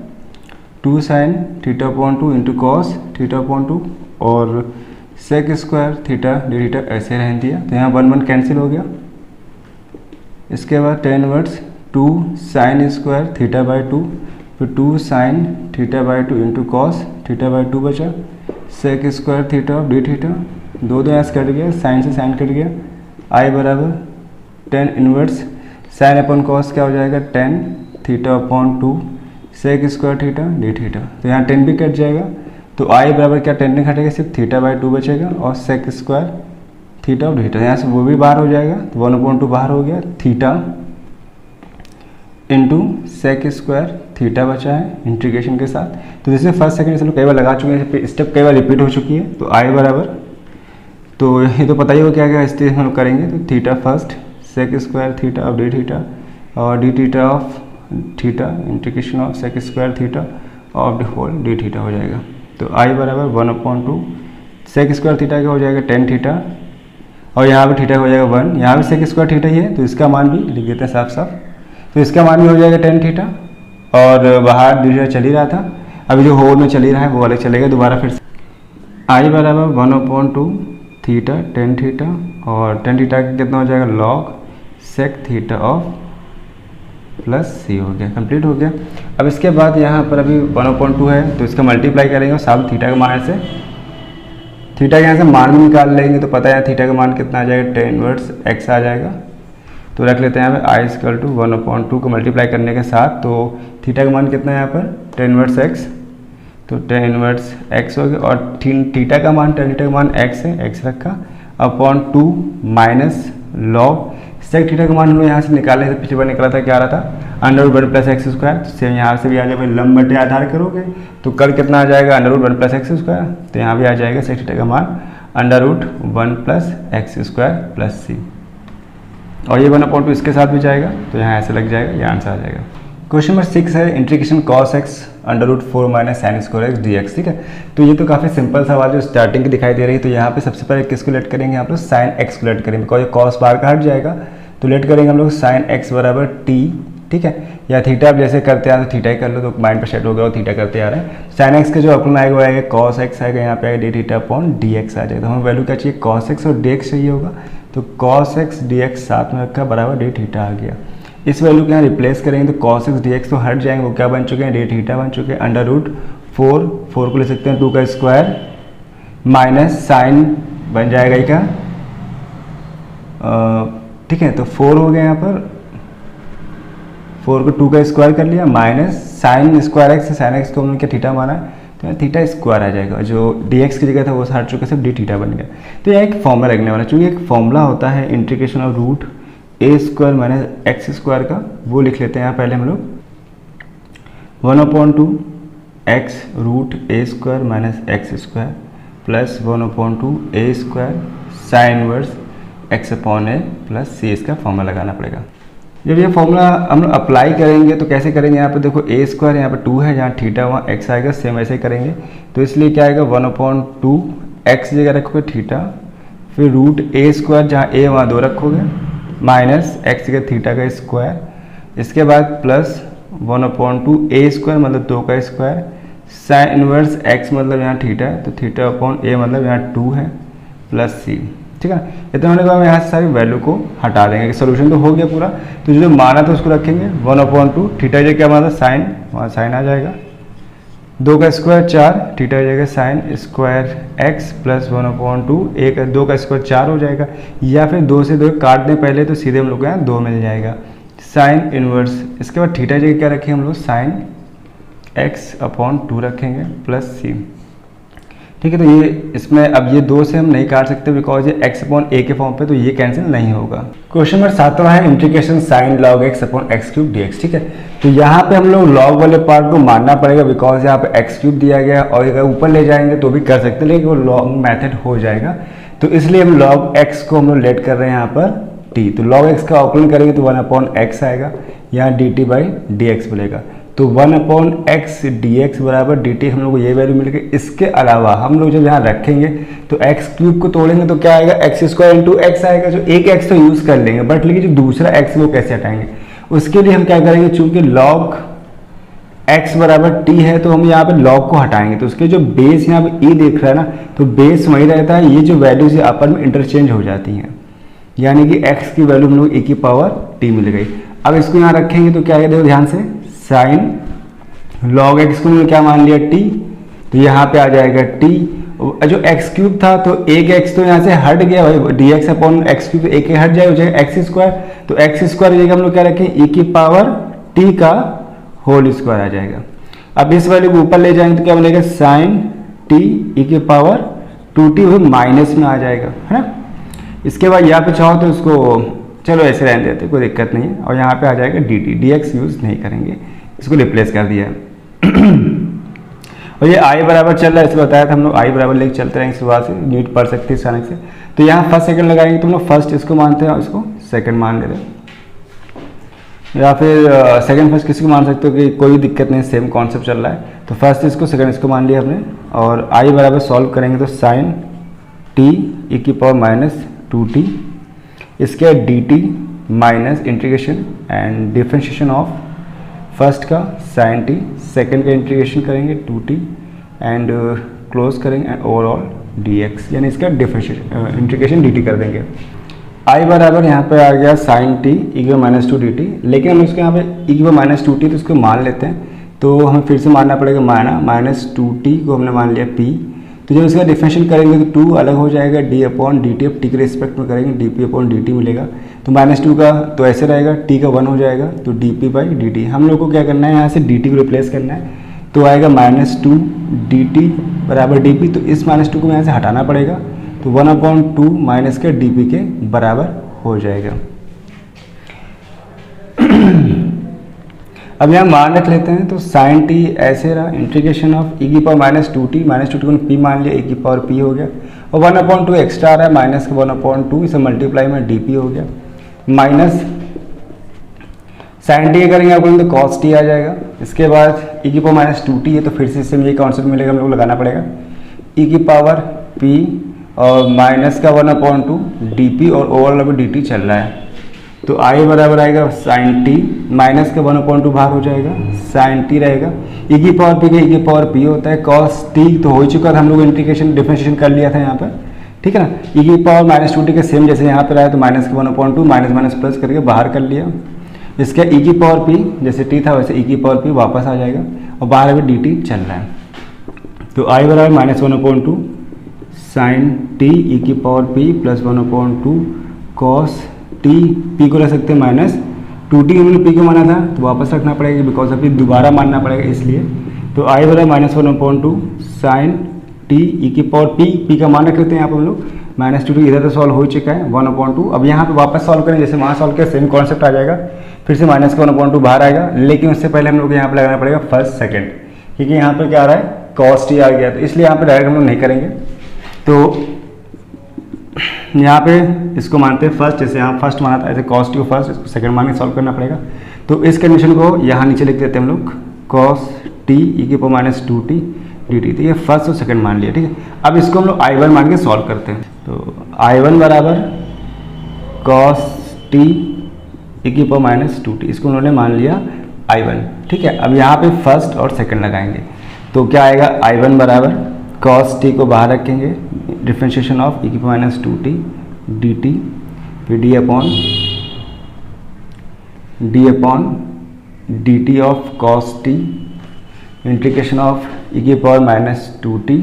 2 sine theta upon 2 into cos theta upon 2 और sec square theta D theta ऐसे रहने दिया। तो यहाँ 1 1 कैंसिल हो गया। इसके बाद 10 inverse 2 sine square theta by 2 फिर 2 sine theta by 2 into cos theta by 2 बचा sec square theta of D theta, दो ऐसे कट गया, साइन से साइन कट गया। आई बराबर 10 इनवर्स साइन अपॉन कॉस क्या हो जाएगा 10 theta upon 2 sec square theta D theta, तो यहाँ 10 भी कट जाएगा। तो आई बराबर क्या 10 नहीं घटेगा, सिर्फ थीटा बाई 2 बचेगा और sec square theta of theta, यहाँ से वो भी बाहर हो जाएगा तो 1/2 बाहर हो गया, theta into sec square theta बचा है इंटीग्रेशन के साथ। तो जैसे फर्स्ट सेकंड से लोग कई बार लगा चुके हैं, स्टेप कई बार रिपीट हो चुकी है। तो आई बराबर, तो ये तो पता ही हो क्या क्या स्टेप हम लोग करेंगे, तो theta first sec square theta of D theta और D theta of theta integration of sec square theta of the whole D theta हो जाएगा। तो आई बराबर 1/2 सेक स्क्वायर थीटा का हो जाएगा 10 थीटा और यहाँ पे थीटा हो जाएगा 1, यहाँ भी सेक स्क्वायर थीटा ही है तो इसका मान भी लिख देते हैं साफ साफ, तो इसका मान भी हो जाएगा 10 थीटा और बाहर डी थीटा चल ही रहा था, अभी जो होल में चल ही रहा है वो अलग चलेगा दोबारा फिर से। आई बराबर 1/2 थीटा 10 थीटा और 10 थीटा का कितना हो जाएगा log sec theta of plus C हो गया, कंप्लीट हो गया। अब इसके बाद यहाँ पर अभी 1/2 है तो इसका मल्टीप्लाई करेंगे और साथ थीटा का मान से थीटा के यहाँ से मान भी निकाल लेंगे तो पता है थीटा का मान कितना आ जाएगा 10 इनवर्स एक्स आ जाएगा। तो रख लेते हैं यहाँ पे आई इक्वल टू 1/2 को मल्टीप्लाई करने के साथ, तो थीटा का मान कितना है यहाँ पर 10 इनवर्स एक्स, तो 10 इनवर्स एक्स हो गया और थीटा का मान tan थीटा का मान एक्स है, एक्स रखा upon 2 minus log sec theta का मान हम लोग यहाँ से निकालने से पिछले बार निकाला था क्या आ रहा था √1 प्लस एक्स स्क्वायर, तो सेम यहाँ से भी आ जाएगा लंब बटे आधार करोगे तो कल कितना आ जाएगा √1 प्लस एक्स स्क्वायर, तो यहाँ भी आ जाएगा सेक थीटा का मान √1 प्लस एक्स स्क्वायर प्लस सी और ये 1/2 इसके साथ भी जाएगा तो यहाँ ऐसे लग जाएगा, ये आंसर आ जाएगा। क्वेश्चन नंबर 6 है integration cos x √4 minus sine square x dx, ठीक है। तो ये तो काफ़ी सिंपल सवाल जो स्टार्टिंग की दिखाई दे रही है, तो यहाँ पे सबसे पहले किसको लेट करेंगे यहाँ पर साइन x को लेट करेंगे बिकॉज ये cos बार का हट जाएगा, तो लेट करेंगे हम लोग साइन x बराबर t, ठीक है, या थीटा आप जैसे करते हैं तो थीटा ही कर लो तो माइंड पर सेट हो गया और थीटा करते आ रहे हैं। साइन एक्स का जो अपना आएगा वो आएगा cos x आएगा, यहाँ पे आएगा D theta upon D X आ जाएगा, तो हमें वैल्यू क्या चाहिए cos x और dx चाहिए होगा, तो cos x dx साथ में रखा बराबर डी थीटा आ गया। इस वैल्यू को यहाँ रिप्लेस करेंगे तो cos x dx तो हट जाएंगे, वो क्या बन चुके हैं डी थीटा बन चुके हैं √4 को ले सकते हैं 2 का स्क्वायर माइनस साइन बन जाएगा ये क्या, ठीक है, तो 4 हो गया यहाँ पर 4 को 2 का स्क्वायर कर लिया minus sine square x, sine x को हमने क्या थीटा माना है तो यहाँ थीटा स्क्वायर आ जाएगा, जो dx की जगह था वो हट चुका सिर्फ डी थीटा बन गया। तो यहाँ एक फॉर्मूला लगने वाला, चूँकि एक फॉर्मूला होता है integration of root A square minus x square का, वो लिख लेते हैं यहाँ पहले हम लोग 1/2 X root A square minus x square plus 1/2 A square sine inverse X upon A plus C, इसका फॉर्मूला लगाना पड़ेगा। जब ये फॉर्मूला हम लोग अप्लाई करेंगे तो कैसे करेंगे, यहाँ पे देखो ए स्क्वायर यहाँ पे 2 है, जहाँ थीटा वहाँ एक्स आएगा, सेम ऐसे ही करेंगे। तो इसलिए क्या आएगा 1/2 एक्स जगह रखोगे थीटा, फिर रूट ए स्क्वायर जहाँ ए वहाँ 2 रखोगे, माइनस एक्स जगह थीटा का स्क्वायर, इसके बाद प्लस 1/2 ए स्क्वायर मतलब 2 का स्क्वायर, साइन इनवर्स एक्स मतलब यहाँ थीटा है तो थीटा अपॉन ए मतलब यहाँ 2 है प्लस सी। ठीक है, इतना होने के बाद यहाँ से सारी वैल्यू को हटा देंगे। सोल्यूशन तो हो गया पूरा, तो जो माना था उसको रखेंगे 1/2 थीटा जगह क्या माना था साइन, वहाँ साइन आ जाएगा, 2 का स्क्वायर 4 थीटा जगह साइन स्क्वायर एक्स प्लस 1/2 ए का 2 का स्क्वायर 4 हो जाएगा, या फिर 2 से 2 काट दें पहले तो सीधे हम लोग को यहाँ 2 मिल जाएगा, साइन इनवर्स। इसके बाद थीटा जगह क्या रखेंगे हम लोग साइन एक्स अपॉन 2 रखेंगे प्लस सी। ठीक है, तो ये इसमें अब ये 2 से हम नहीं काट सकते बिकॉज ये एक्स अपॉन ए के फॉर्म पे, तो ये कैंसिल नहीं होगा। क्वेश्चन नंबर 7वां है integration sign log x upon x cube D x. ठीक है, तो यहाँ पे हम लोग लॉग वाले पार्ट को मानना पड़ेगा बिकॉज यहाँ पे एक्स क्यूब दिया गया, और अगर ऊपर ले जाएंगे तो भी कर सकते हैं लेकिन वो लॉग मेथड हो जाएगा, तो इसलिए हम लॉग एक्स को हम लोग लेट कर रहे हैं यहाँ पर टी। तो लॉग एक्स का ऑपरेशन करेंगे तो 1/x आएगा, यहाँ D T by D x मिलेगा, तो 1/x dx बराबर dt हम लोग को ये वैल्यू मिल गई। इसके अलावा हम लोग जब यहाँ रखेंगे तो एक्स क्यूब को तोड़ेंगे तो क्या आएगा एक्स स्क्वायर इंटू एक्स आएगा, जो एक एक्स तो यूज़ कर लेंगे बट लेकिन जो दूसरा एक्स वो कैसे हटाएंगे, उसके लिए हम क्या करेंगे, चूंकि लॉग x बराबर t है तो हम यहाँ पे लॉग को हटाएंगे, तो उसके जो बेस यहाँ पे e देख रहा है ना, तो बेस वही रहता है, ये जो वैल्यूज अपर में इंटरचेंज हो जाती हैं, यानी कि x की वैल्यू हम लोग e की पावर t मिल गई। अब इसको यहाँ रखेंगे तो क्या आएगा, देखो ध्यान से, साइन लॉग एक्स को हमने क्या मान लिया t, तो यहाँ पे आ जाएगा t, जो एक्स क्यूब था तो एक एक्स तो यहाँ से हट गया भाई, D x upon x cube एक हट जाएगा, हो जाएगा एक्स स्क्वायर, तो एक्स स्क्वायर जगह हम लोग क्या रखें e की पावर t का होल स्क्वायर आ जाएगा। अब इस वैल्यू को ऊपर ले जाएंगे तो क्या बनेगा साइन t e की पावर 2t, वो माइनस में आ जाएगा, है ना। इसके बाद यहाँ पे चाहो तो उसको चलो ऐसे रहने देते, कोई दिक्कत नहीं है, और यहाँ पे आ जाएगा dt, dx यूज़ नहीं करेंगे, इसको रिप्लेस कर दिया है। और ये आई बराबर चल रहा है, इससे बताया था हम लोग आई बराबर लेके चलते रहेंगे शुरुआत से, नीट पढ़ सकते हैं अचानक से। तो यहाँ फर्स्ट सेकंड लगाएंगे, तुम लोग फर्स्ट इसको मानते हैं और इसको सेकंड मान ले रहे हो, या फिर सेकंड फर्स्ट किसी को मान सकते हो कि कोई दिक्कत नहीं, सेम कॉन्सेप्ट चल रहा है। तो फर्स्ट इसको सेकंड इसको मान लिया हमने, और आई बराबर सॉल्व करेंगे तो साइन टी ई की पावर माइनस 2t, इसके D T minus integration and differentiation of first का साइन टी, सेकेंड का इंटीग्रेशन करेंगे 2t एंड क्लोज करेंगे एंड ओवरऑल dx, यानी इसका डिफ्रेंशिएशन इंटीग्रेशन dt कर देंगे। i बराबर यहाँ पे आ गया साइन टी ई की माइनस 2 dt, लेकिन हम इसको यहाँ पे ई की माइनस 2t तो इसको मान लेते हैं, तो हमें फिर से मानना पड़ेगा माइनस 2t को हमने मान लिया p, तो जब इसका डिफरेंशिएट करेंगे तो 2 अलग हो जाएगा, d अपॉन डी टी, अब टी के रिस्पेक्ट में करेंगे dp अपॉन dt मिलेगा, तो -2 का तो ऐसे रहेगा, t का 1 हो जाएगा, तो dp बाई dt। हम लोग को क्या करना है, यहाँ से dt को रिप्लेस करना है, तो आएगा -2 dt बराबर dp, तो इस -2 को यहाँ से हटाना पड़ेगा, तो 1/2 माइनस के dp के बराबर हो जाएगा। अब यहाँ मान रख लेते हैं, तो साइन टी ऐसे रहा, इंटीग्रेशन ऑफ ई की पावर -2t, -2t को p मान लिया, e की पावर p हो गया, और 1/2 एक्स्ट्रा आ रहा है, माइनस का 1/2, इसे मल्टीप्लाई में dp हो गया, माइनस साइन टी करेंगे आपको तो कॉस टी आ जाएगा। इसके बाद e की पावर -2t है, तो फिर से इसमें ये कॉन्सेप्ट मिलेगा, हम लोग लगाना पड़ेगा, e की पावर p और माइनस का 1/2 dp, और ओवरऑल dt चल रहा है, तो i बराबर आएगा साइन टी, माइनस का 1/2 बाहर हो जाएगा, साइन टी रहेगा, e की पावर p का e की पावर p होता है, कॉस टी तो हो चुका था, हम लोग इंटीग्रेशन डिफरेंशिएशन कर लिया था यहाँ पर, ठीक है ना। e की पावर -2t के सेम जैसे यहाँ पर आया, तो माइनस का 1/2 माइनस माइनस प्लस करके बाहर कर लिया, इसका e की पावर p जैसे t था वैसे e की पावर p वापस आ जाएगा, और बाहर अभी dt चल रहा है, तो i बराबर -1/2 साइन टी ई की power p plus 1/2 cos T, P को रख सकते हैं -2t, हमने पी को माना था तो वापस रखना पड़ेगा बिकॉज अभी दोबारा मानना पड़ेगा इसलिए, तो आई बराबर -1/2 साइन टी ई की पावर पी का मान रख लेते हैं यहाँ पर हम लोग, -2t इधर तो सॉल्व हो चुका है 1/2, अब यहाँ पे वापस सॉल्व करें जैसे वहाँ सॉल्व किया, सेम कॉन्सेप्ट आ जाएगा, फिर से माइनस का 1/2 बाहर आएगा, लेकिन उससे पहले हम लोग यहाँ पे लगाना पड़ेगा फर्स्ट सेकेंड, क्योंकि यहाँ पे क्या आ रहा है कॉस टी आ गया, तो इसलिए यहाँ पे डायरेक्ट हम लोग नहीं करेंगे। तो यहाँ पे इसको मानते हैं फर्स्ट, जैसे यहाँ फर्स्ट माना था ऐसे कॉस टी को फर्स्ट, इसको सेकंड मान के सॉल्व करना पड़ेगा। तो इस कंडीशन को यहाँ नीचे लिख देते हैं हम लोग कॉस टी ई की पावर माइनस 2t dt। तो ये फर्स्ट और सेकंड मान लिया, ठीक है। अब इसको हम लोग I1 मान के सॉल्व करते हैं। तो I1 बराबर कॉस टी ई की पावर माइनस 2t, इसको उन्होंने मान लिया I1, ठीक है। अब यहाँ पे फर्स्ट और सेकंड लगाएंगे तो क्या आएगा, I1 बराबर कॉस टी को बाहर रखेंगे, डिफ्रेंशिएशन ऑफ ई की पावर माइनस 2t dt, फिर D upon dt of cos T integration of E की पावर माइनस 2t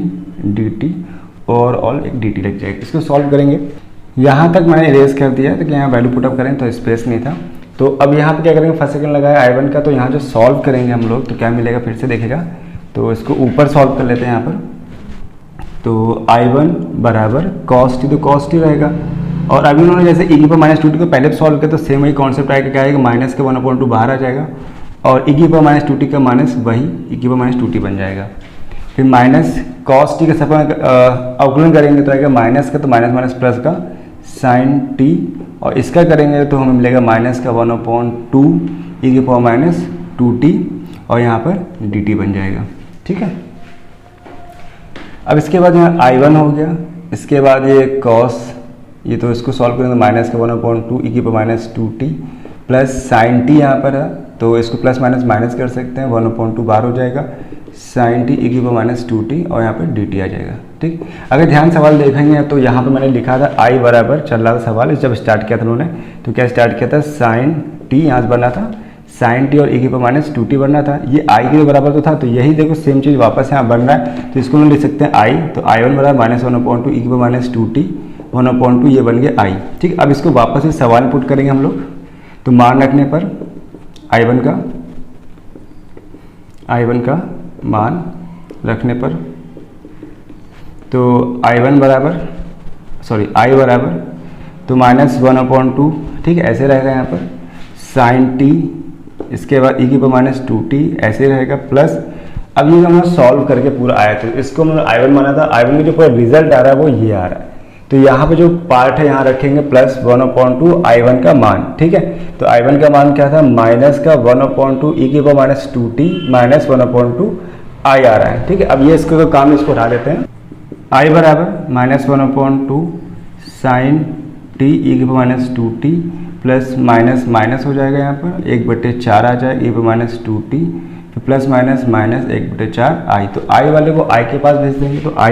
dt और ऑल एक dt लग जाएगा। इसको सॉल्व करेंगे। यहाँ तक मैंने इरेज कर दिया है, तो यहाँ वैल्यू पुटअप करें तो स्पेस नहीं था। तो अब यहाँ पे क्या करेंगे, फर्स्ट सेकंड लगाया I1 का, तो यहाँ जो सॉल्व करेंगे हम लोग तो क्या मिलेगा फिर से देखेगा। तो इसको ऊपर सॉल्व कर लेते हैं यहाँ पर। तो I1 बराबर कॉस टी, तो कॉस टी रहेगा। और अभी उन्होंने जैसे ई की पावर माइनस 2t को पहले सॉल्व किया तो सेम वही कॉन्सेप्ट आएगा, क्या आएगा माइनस के 1/2 बाहर आ जाएगा और ई की पावर माइनस 2t का माइनस वही ई की पावर माइनस 2t बन जाएगा। फिर माइनस कॉस टी का सब अवकलन करेंगे तो आएगा माइनस का, तो माइनस माइनस प्लस का साइन टी, और इसका करेंगे तो हमें मिलेगा माइनस का 1/2 ई की पावर माइनस 2t और यहाँ पर dt बन जाएगा, ठीक है। अब इसके बाद यहाँ I1 हो गया, इसके बाद ये कॉस, ये तो इसको सॉल्व करेंगे माइनस का 1/2 ई की power minus 2t plus sign T यहाँ पर है, तो इसको प्लस माइनस माइनस कर सकते हैं, 1/2 बाहर हो जाएगा, साइन टी ई की पावर माइनस 2t और यहाँ पर dt आ जाएगा, ठीक। अगर ध्यान सवाल देखेंगे तो यहाँ पर मैंने लिखा था I बराबर, चल रहा था सवाल जब स्टार्ट किया था उन्होंने, तो क्या स्टार्ट किया था साइन टी यहाँ से बनना था, साइन टी और ई की पावर माइनस 2t बनना था, ये I के बराबर तो था, तो यही देखो सेम चीज़ वापस यहाँ बन रहा है, तो इसको हम लिख सकते हैं I। तो I1 बराबर माइनस 1/2 ई की पावर माइनस 2t 1/2, ये बन गया I, ठीक। अब इसको वापस से सवाल पुट करेंगे हम लोग। तो मान रखने पर I1 का मान रखने पर तो I1 बराबर I बराबर तो माइनस 1/2, ठीक है, ऐसे रहेगा यहाँ पर साइन टी, इसके बाद ई की पावर माइनस 2t ऐसे रहेगा, प्लस अब ये हम सॉल्व करके पूरा आया, तो इसको हमने I1 माना था, I1 में जो पूरा रिजल्ट आ रहा है वो ये आ रहा है। तो यहाँ पे जो पार्ट है यहाँ रखेंगे प्लस 1/2 I1 का मान, ठीक है। तो I1 का मान क्या था, माइनस का 1/2 ई की power minus 2t minus 1/2 I आ रहा है, ठीक है। अब ये इसको तो काम इसको उठा लेते हैं। I बराबर माइनस 1/2 साइन टी ई की power minus 2t plus minus minus हो जाएगा, यहाँ पर 1/4 आ जाएगा ई की पावर माइनस 2t, फिर प्लस माइनस माइनस 1/4 I। तो I वाले को I के पास भेज देंगे, तो I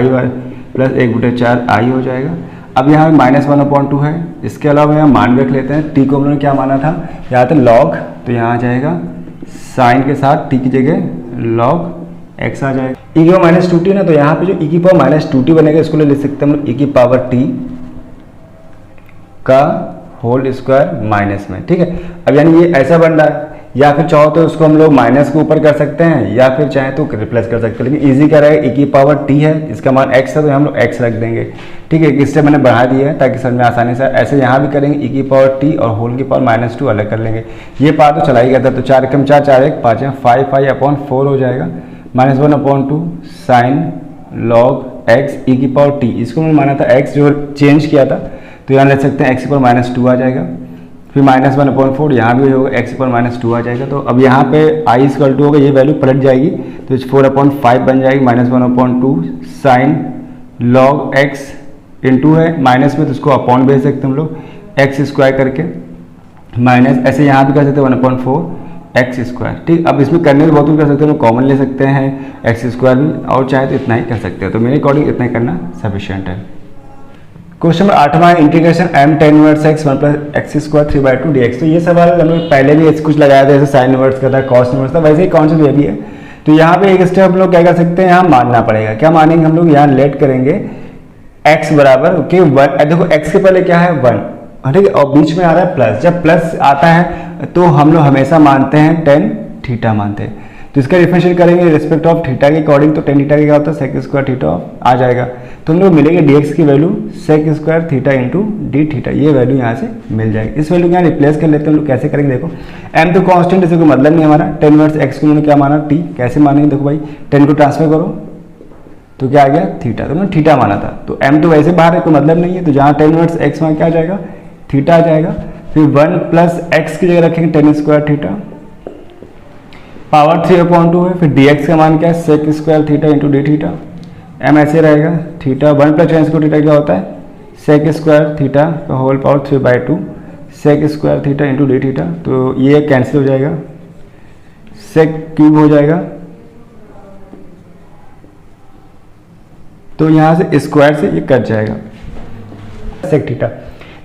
प्लस 1/4 I हो जाएगा। अब यहाँ माइनस 1/2 है, इसके अलावा यहाँ मान रख लेते हैं, टी को हमने क्या माना था, यहाँ था लॉग, तो यहाँ आ जाएगा साइन के साथ टी की जगह लॉग x आ जाएगा। ई की पावर माइनस 2t ना, तो यहाँ पे जो ई की पावर माइनस 2t बनेगा इसको लिख सकते हैं हम ई की पावर t का होल स्क्वायर माइनस में, ठीक है। अब यानी ये ऐसा बन रहा है, या फिर चाहो तो उसको हम लोग माइनस के ऊपर कर सकते हैं या फिर चाहे तो रिप्लेस कर सकते हैं, लेकिन इजी क्या रहेगा, ई की पावर टी है, इसका मान x है तो हम लोग x रख देंगे, ठीक है। एक स्टेप मैंने बढ़ा दिया है ताकि समझ में आसानी से, ऐसे यहाँ भी करेंगे ई की पावर टी और होल की पावर माइनस 2 अलग कर लेंगे। ये पावर तो चला ही गया था, तो 4 कम 4 4 1 5 5/4 हो जाएगा, माइनस 1/2 साइन लॉग x ई की पावर टी, इसको मैंने माना था x जो चेंज किया था, तो यहाँ लिख सकते हैं x की पावर माइनस 2 आ जाएगा, फिर माइनस 1/4 यहाँ भी होगा, x की पावर माइनस 2 आ जाएगा। तो अब यहाँ पे i इक्वल टू होगा, ये वैल्यू पलट जाएगी, तो 4/5 बन जाएगी, minus 1/2 sign log x into है माइनस में, तो उसको अपॉन भेज सकते हैं हम लोग x स्क्वायर करके, माइनस ऐसे यहाँ भी कर सकते हैं 1/4 x स्क्वायर, ठीक। अब इसमें करने के बहुत कुछ कर सकते हैं, कॉमन ले सकते हैं x स्क्वायर भी, और चाहे तो इतना ही कर सकते हैं, तो मेरे अकॉर्डिंग इतना ही करना सफिशिएंट है। क्वेश्चन नंबर 8वां, इंटीग्रेशन m tan इनवर्स x 1 + x स्क्वायर 3/2 dx। तो ये सवाल हम लोग पहले भी कुछ लगाया था, जैसे साइन इनवर्स का था, कॉस इनवर्स था, वैसे ही कॉन्सेप्ट ये भी है। तो यहाँ पे एक स्टेप हम लोग क्या कर सकते हैं, यहाँ मानना पड़ेगा, क्या मानेंगे हम लोग, यहाँ लेट करेंगे x बराबर कि 1, देखो x के पहले क्या है 1, ठीक है, और बीच में आ रहा है प्लस, जब प्लस आता है तो हम लोग हमेशा मानते हैं टेन थीटा मानते हैं, तो इसका डिफरेंशिएट करेंगे रिस्पेक्ट ऑफ थीटा के अकॉर्डिंग, तो टेन थीटा क्या होता है सेक स्क्वायर थीटा आ जाएगा, तो हम लोग मिलेंगे dx की value sec square theta into D theta, ये वैल्यू यहाँ से मिल जाएगी। इस वैल्यू को यहाँ रिप्लेस कर लेते हैं हम लोग, कैसे करेंगे देखो, m तो कांस्टेंट, इससे कोई मतलब नहीं हमारा, टेन इनवर्स x को उन्होंने क्या माना t, कैसे मानेंगे देखो भाई, 10 को ट्रांसफर करो तो क्या आ गया थीटा, तो मैंने थीटा माना था। तो m तो वैसे बाहर है, कोई मतलब नहीं है, तो जहाँ tan इनवर्स x वहाँ क्या आ जाएगा थीटा आ जाएगा। फिर 1 प्लस एक्स की जगह रखेंगे tan स्क्वायर थीटा, पावर 3/2 है। फिर dx का मान क्या है sec square theta into D theta, m ऐसे रहेगा theta 1 plus tan square theta क्या होता है sec स्क्वायर थीटा का whole power 3/2 sec square theta into D theta, तो ये कैंसिल हो जाएगा, sec क्यूब हो जाएगा, तो यहाँ से स्क्वायर से ये कट जाएगा सेक थीटा।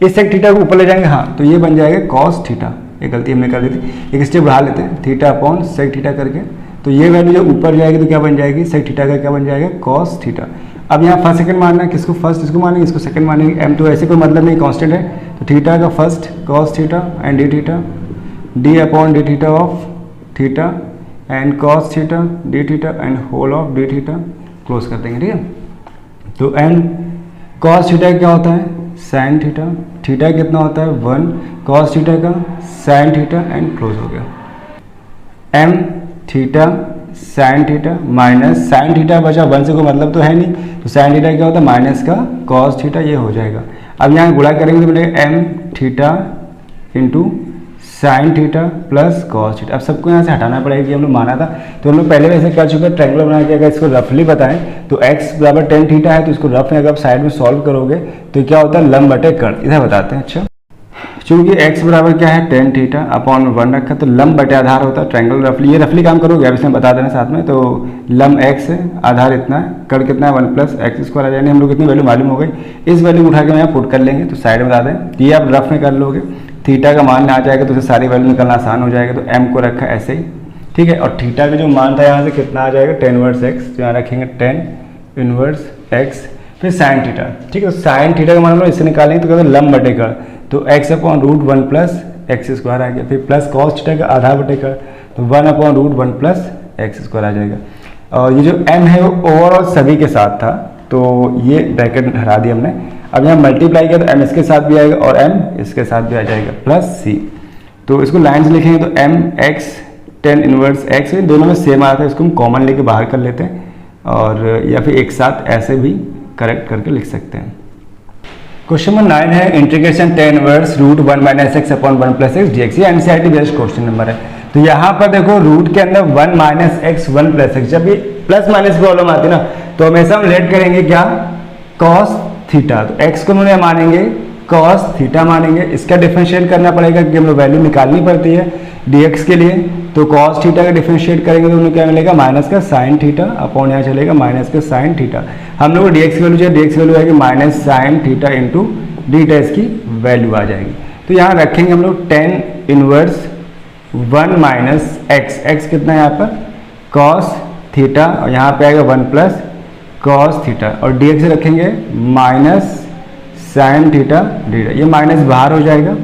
इस सेक थीटा को ऊपर ले जाएंगे, हाँ तो ये बन जाएगा कॉस थीटा। ये गलती हमने कर दी थी, एक स्टेप बढ़ा लेते हैं, थीटा अपॉन सेक थीटा करके, तो ये वैल्यू जब ऊपर जाएगी तो क्या बन जाएगी सेक थीटा का क्या बन जाएगा कॉस थीटा। अब यहाँ फर्स्ट सेकंड मानना है, किसको फर्स्ट इसको मानेंगे, इसको सेकंड मानेंगे, एम तो ऐसे कोई मतलब नहीं कांस्टेंट है, तो थीटा का first cos theta and d theta, d upon d theta of theta and cos theta D theta and whole of D theta, close कर देंगे, ठीक है। तो एंड कॉस थीटा क्या होता है साइन थीटा, थीटा कितना होता है 1 कॉस थीटा का साइन थीटा एंड क्लोज हो गया। M theta sine theta minus sine theta बचा 1 से कोई मतलब तो है नहीं, तो साइन थीटा क्या होता है माइनस का कॉस थीटा, ये हो जाएगा। अब यहाँ गुणा करेंगे तो मिलेगा m theta into sine theta plus cos theta. अब सबको यहाँ से हटाना पड़ेगा कि हम लोग माना था, तो हम लोग पहले वैसे कर चुके हैं ट्रायंगल बना के। अगर इसको रफली बताएं तो x बराबर tan थीटा है, तो इसको रफ में अगर आप साइड में सॉल्व करोगे तो क्या होता है लंब बटे कर्ण, इधर बताते हैं। अच्छा चूंकि x बराबर क्या है tan थीटा अपॉन 1 रखा, तो लंब बटे आधार होता है ट्रायंगल रफली, ये रफली काम करोगे अब इसमें बता देना साथ में। तो लंब x है, आधार इतना है, कर्ण कितना है 1 प्लस एक्स स्क्वायर आ जाएंगे, हम लोग कितनी वैल्यू मालूम हो गई, इस वैल्यू उठा के यहाँ पुट कर लेंगे, तो साइड में बता दें, ये आप रफ में कर लोगे, थीटा का मान आ जाएगा तो उसे सारी वैल्यू निकलना आसान हो जाएगा। तो m को रखा ऐसे ही, ठीक है, और थीटा का जो मान था यहाँ से कितना आ जाएगा tan इनवर्स x, तो यहाँ रखेंगे tan इनवर्स x, फिर साइन थीटा, ठीक है। तो साइन थीटा का मान हम लोग इससे निकालेंगे तो कहते हैं लंब बटे कर्ण, तो x upon root 1 plus x square आ गया, फिर प्लस कॉस थीटा का आधा बटे कर्ण, तो 1 upon root 1 plus x square आ जाएगा। और ये जो m है वो ओवरऑल सभी के साथ था, तो ये ब्रैकेट हटा दिया हमने। अब यहाँ मल्टीप्लाई किया तो m इसके साथ भी आएगा और m इसके साथ भी आ जाएगा प्लस c, तो इसको लाइन से लिखेंगे तो m x tan इनवर्स x, दोनों में सेम आता है, इसको हम कॉमन लेके बाहर कर लेते हैं, और या फिर एक साथ ऐसे भी करेक्ट करके लिख सकते हैं। क्वेश्चन नंबर 9 है integration tan inverse root 1 minus x upon 1 plus x dx, ये एनसीईआरटी बेस्ड क्वेश्चन नंबर है। तो यहाँ पर देखो रूट के अंदर 1 माइनस एक्स 1 प्लस एक्स, जब ये प्लस माइनस प्रॉब्लम आती है ना तो हमेशा हम लेट करेंगे क्या कॉस थीटा, तो x को उन्होंने मानेंगे कॉस थीटा मानेंगे, इसका डिफरेंशिएट करना पड़ेगा क्योंकि हम लोग वैल्यू निकालनी पड़ती है dx के लिए, तो कॉस थीटा का डिफरेंशिएट करेंगे तो उन्हें क्या मिलेगा माइनस का साइन थीटा अपॉन यहाँ चलेगा माइनस का साइन थीटा। हम लोग को dx की वैल्यू चाहिए, dx की वैल्यू आएगी minus sine theta into D theta, इसकी वैल्यू आ जाएगी। तो यहाँ रखेंगे हम लोग tan inverse 1 minus x, x कितना है यहाँ पर कॉस थीटा, और यहाँ पे आएगा 1 प्लस कॉस थीटा, और dx रखेंगे minus sine theta D theta, ये माइनस बाहर हो जाएगा।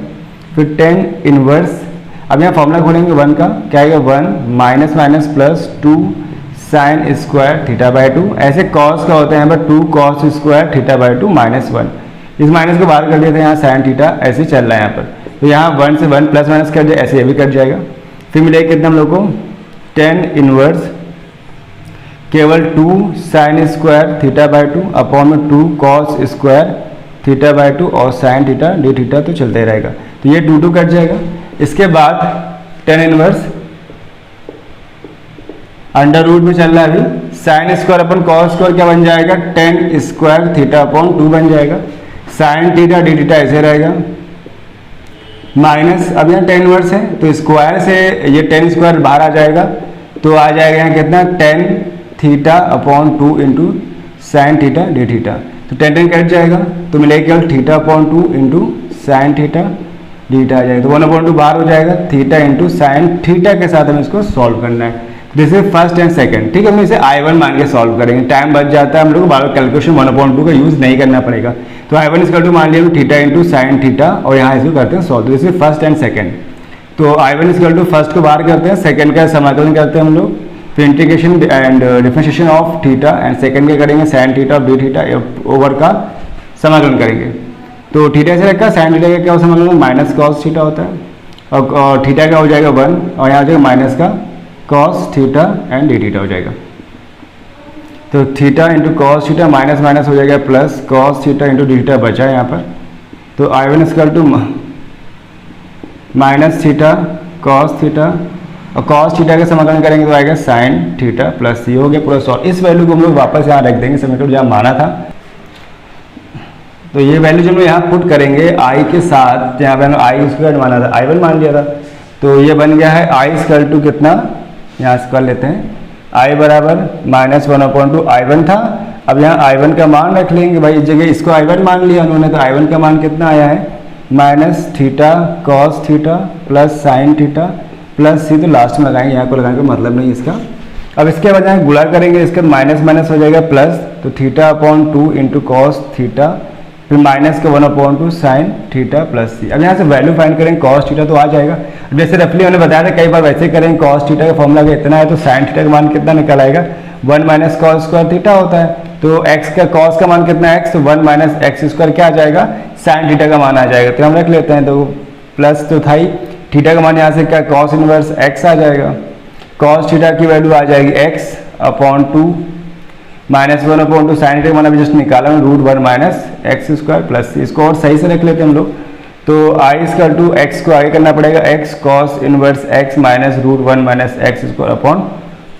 फिर tan इनवर्स, अब यहाँ फॉर्मूला खोलेंगे 1 का, क्या आएगा 1 minus minus plus 2 sine square theta by 2, ऐसे कॉस का होता है यहाँ पर 2 cos square theta by 2 minus 1, इस माइनस को बाहर कर दिया था, यहाँ साइन थीटा ऐसे चल रहा है यहाँ पर, तो यहाँ 1 से 1 प्लस माइनस कर दिया, ऐसे ये भी कट जाएगा। फिर मिलेगा कितना हम लोग को tan इनवर्स केवल 2 sine square theta by 2 upon में 2 कॉस स्क्वायर थीटा बाई 2 और साइन थीटा डी थीटा, तो चलते ही रहेगा, तो ये 2 कट जाएगा। इसके बाद tan इनवर्स अंडर रूट में चल रहा है अभी, sine square upon cos square क्या बन जाएगा tan स्क्वायर थीटा अपॉन 2 बन जाएगा, साइन थीटा डी थीटा ऐसे रहेगा, माइनस अब यहाँ tan इनवर्स है तो स्क्वायर से ये tan स्क्वायर बाहर आ जाएगा, तो आ जाएगा यहाँ कितना tan theta upon 2 into sine theta D theta, तो tan कट जाएगा तो मिलेगा केवल theta upon 2 into sine theta D theta आ जाएगा, तो 1/2 बाहर हो जाएगा, थीटा इंटू साइन थीटा के साथ हमें इसको सॉल्व करना है। This is first and second, ठीक है, हम इसे I1 मान के सॉल्व करेंगे, टाइम बच जाता है, हम लोग को बार कैलकुलेशन 1/2 का यूज नहीं करना पड़ेगा। तो I1 इसका टू मान लिया थीटा इंटू साइन थीटा, और यहाँ इसको करते हैं solve, this is first and second. तो I1 इसका टू फर्स्ट को बाहर करते हैं, सेकंड का समाकलन करते हैं हम लोग, फिर integration and differentiation of theta, and second क्या करेंगे sign theta of D theta over का समाकलन करेंगे। तो थीटा से रखा, साइन थीटा का क्या समाकलन माइनस कॉस थीटा होता है, और थीटा का हो जाएगा 1, और यहाँ हो जाएगा माइनस का cos theta and d theta हो जाएगा। तो theta into cos theta minus minus हो जाएगा plus cos theta into D theta बचा यहाँ पर। तो I1 equal to minus theta cos theta और कॉस थीटा का समाकलन करेंगे तो आएगा साइन थीटा प्लस सी। हो गया पूरा सॉल्व। इस वैल्यू को हम लोग वापस यहाँ रख देंगे समीकरण जहाँ माना था। तो ये वैल्यू जो हम लोग यहाँ पुट करेंगे आई के साथ, जहाँ पे हम आई स्क्वायर माना था, I1 मान लिया था, तो ये बन गया है आई स्क्वायर टू कितना, यहाँ से कर लेते हैं, आई बराबर -1/2 I1 था। अब यहाँ I1 का मान रख लेंगे भाई, इस जगह इसको I1 मान लिया उन्होंने, तो I1 का मान कितना आया है minus theta cos theta plus sine theta plus C. तो लास्ट में लगाएंगे, यहाँ को लगाने का मतलब नहीं इसका। अब इसके बाद यहाँ गुणा करेंगे, इसका माइनस माइनस हो जाएगा प्लस, तो theta upon 2 into cos theta फिर माइनस का 1/2 साइन थीटा प्लस सी। अब यहाँ से वैल्यू फाइंड करेंगे कॉस थीटा तो आ जाएगा। जैसे रफली मैंने बताया था कई बार वैसे करेंगे, कॉस थीटा का फॉर्मूला अगर इतना है तो साइन थीटा का मान कितना निकल आएगा 1 माइनस कॉस स्क्वायर थीटा होता है। तो x का कॉस का मान कितना है x, तो 1 माइनस एक्स स्क्वायर क्या आ जाएगा साइन थीटा का मान आ जाएगा। तो हम रख लेते हैं, तो प्लस तो था ही, थीटा का मान यहाँ से क्या कॉस इनवर्स x आ जाएगा, कॉस थीटा की वैल्यू आ जाएगी x upon 2 minus 1/2 sine theta का मान अभी जस्ट निकाला √1 माइनस एक्स स्क्वायर प्लस सी। इसको और सही से रख लेते हैं हम लोग। तो आई इक्वल टू एक्स को आगे करना पड़ेगा, x cos inverse x minus √1 minus x square upon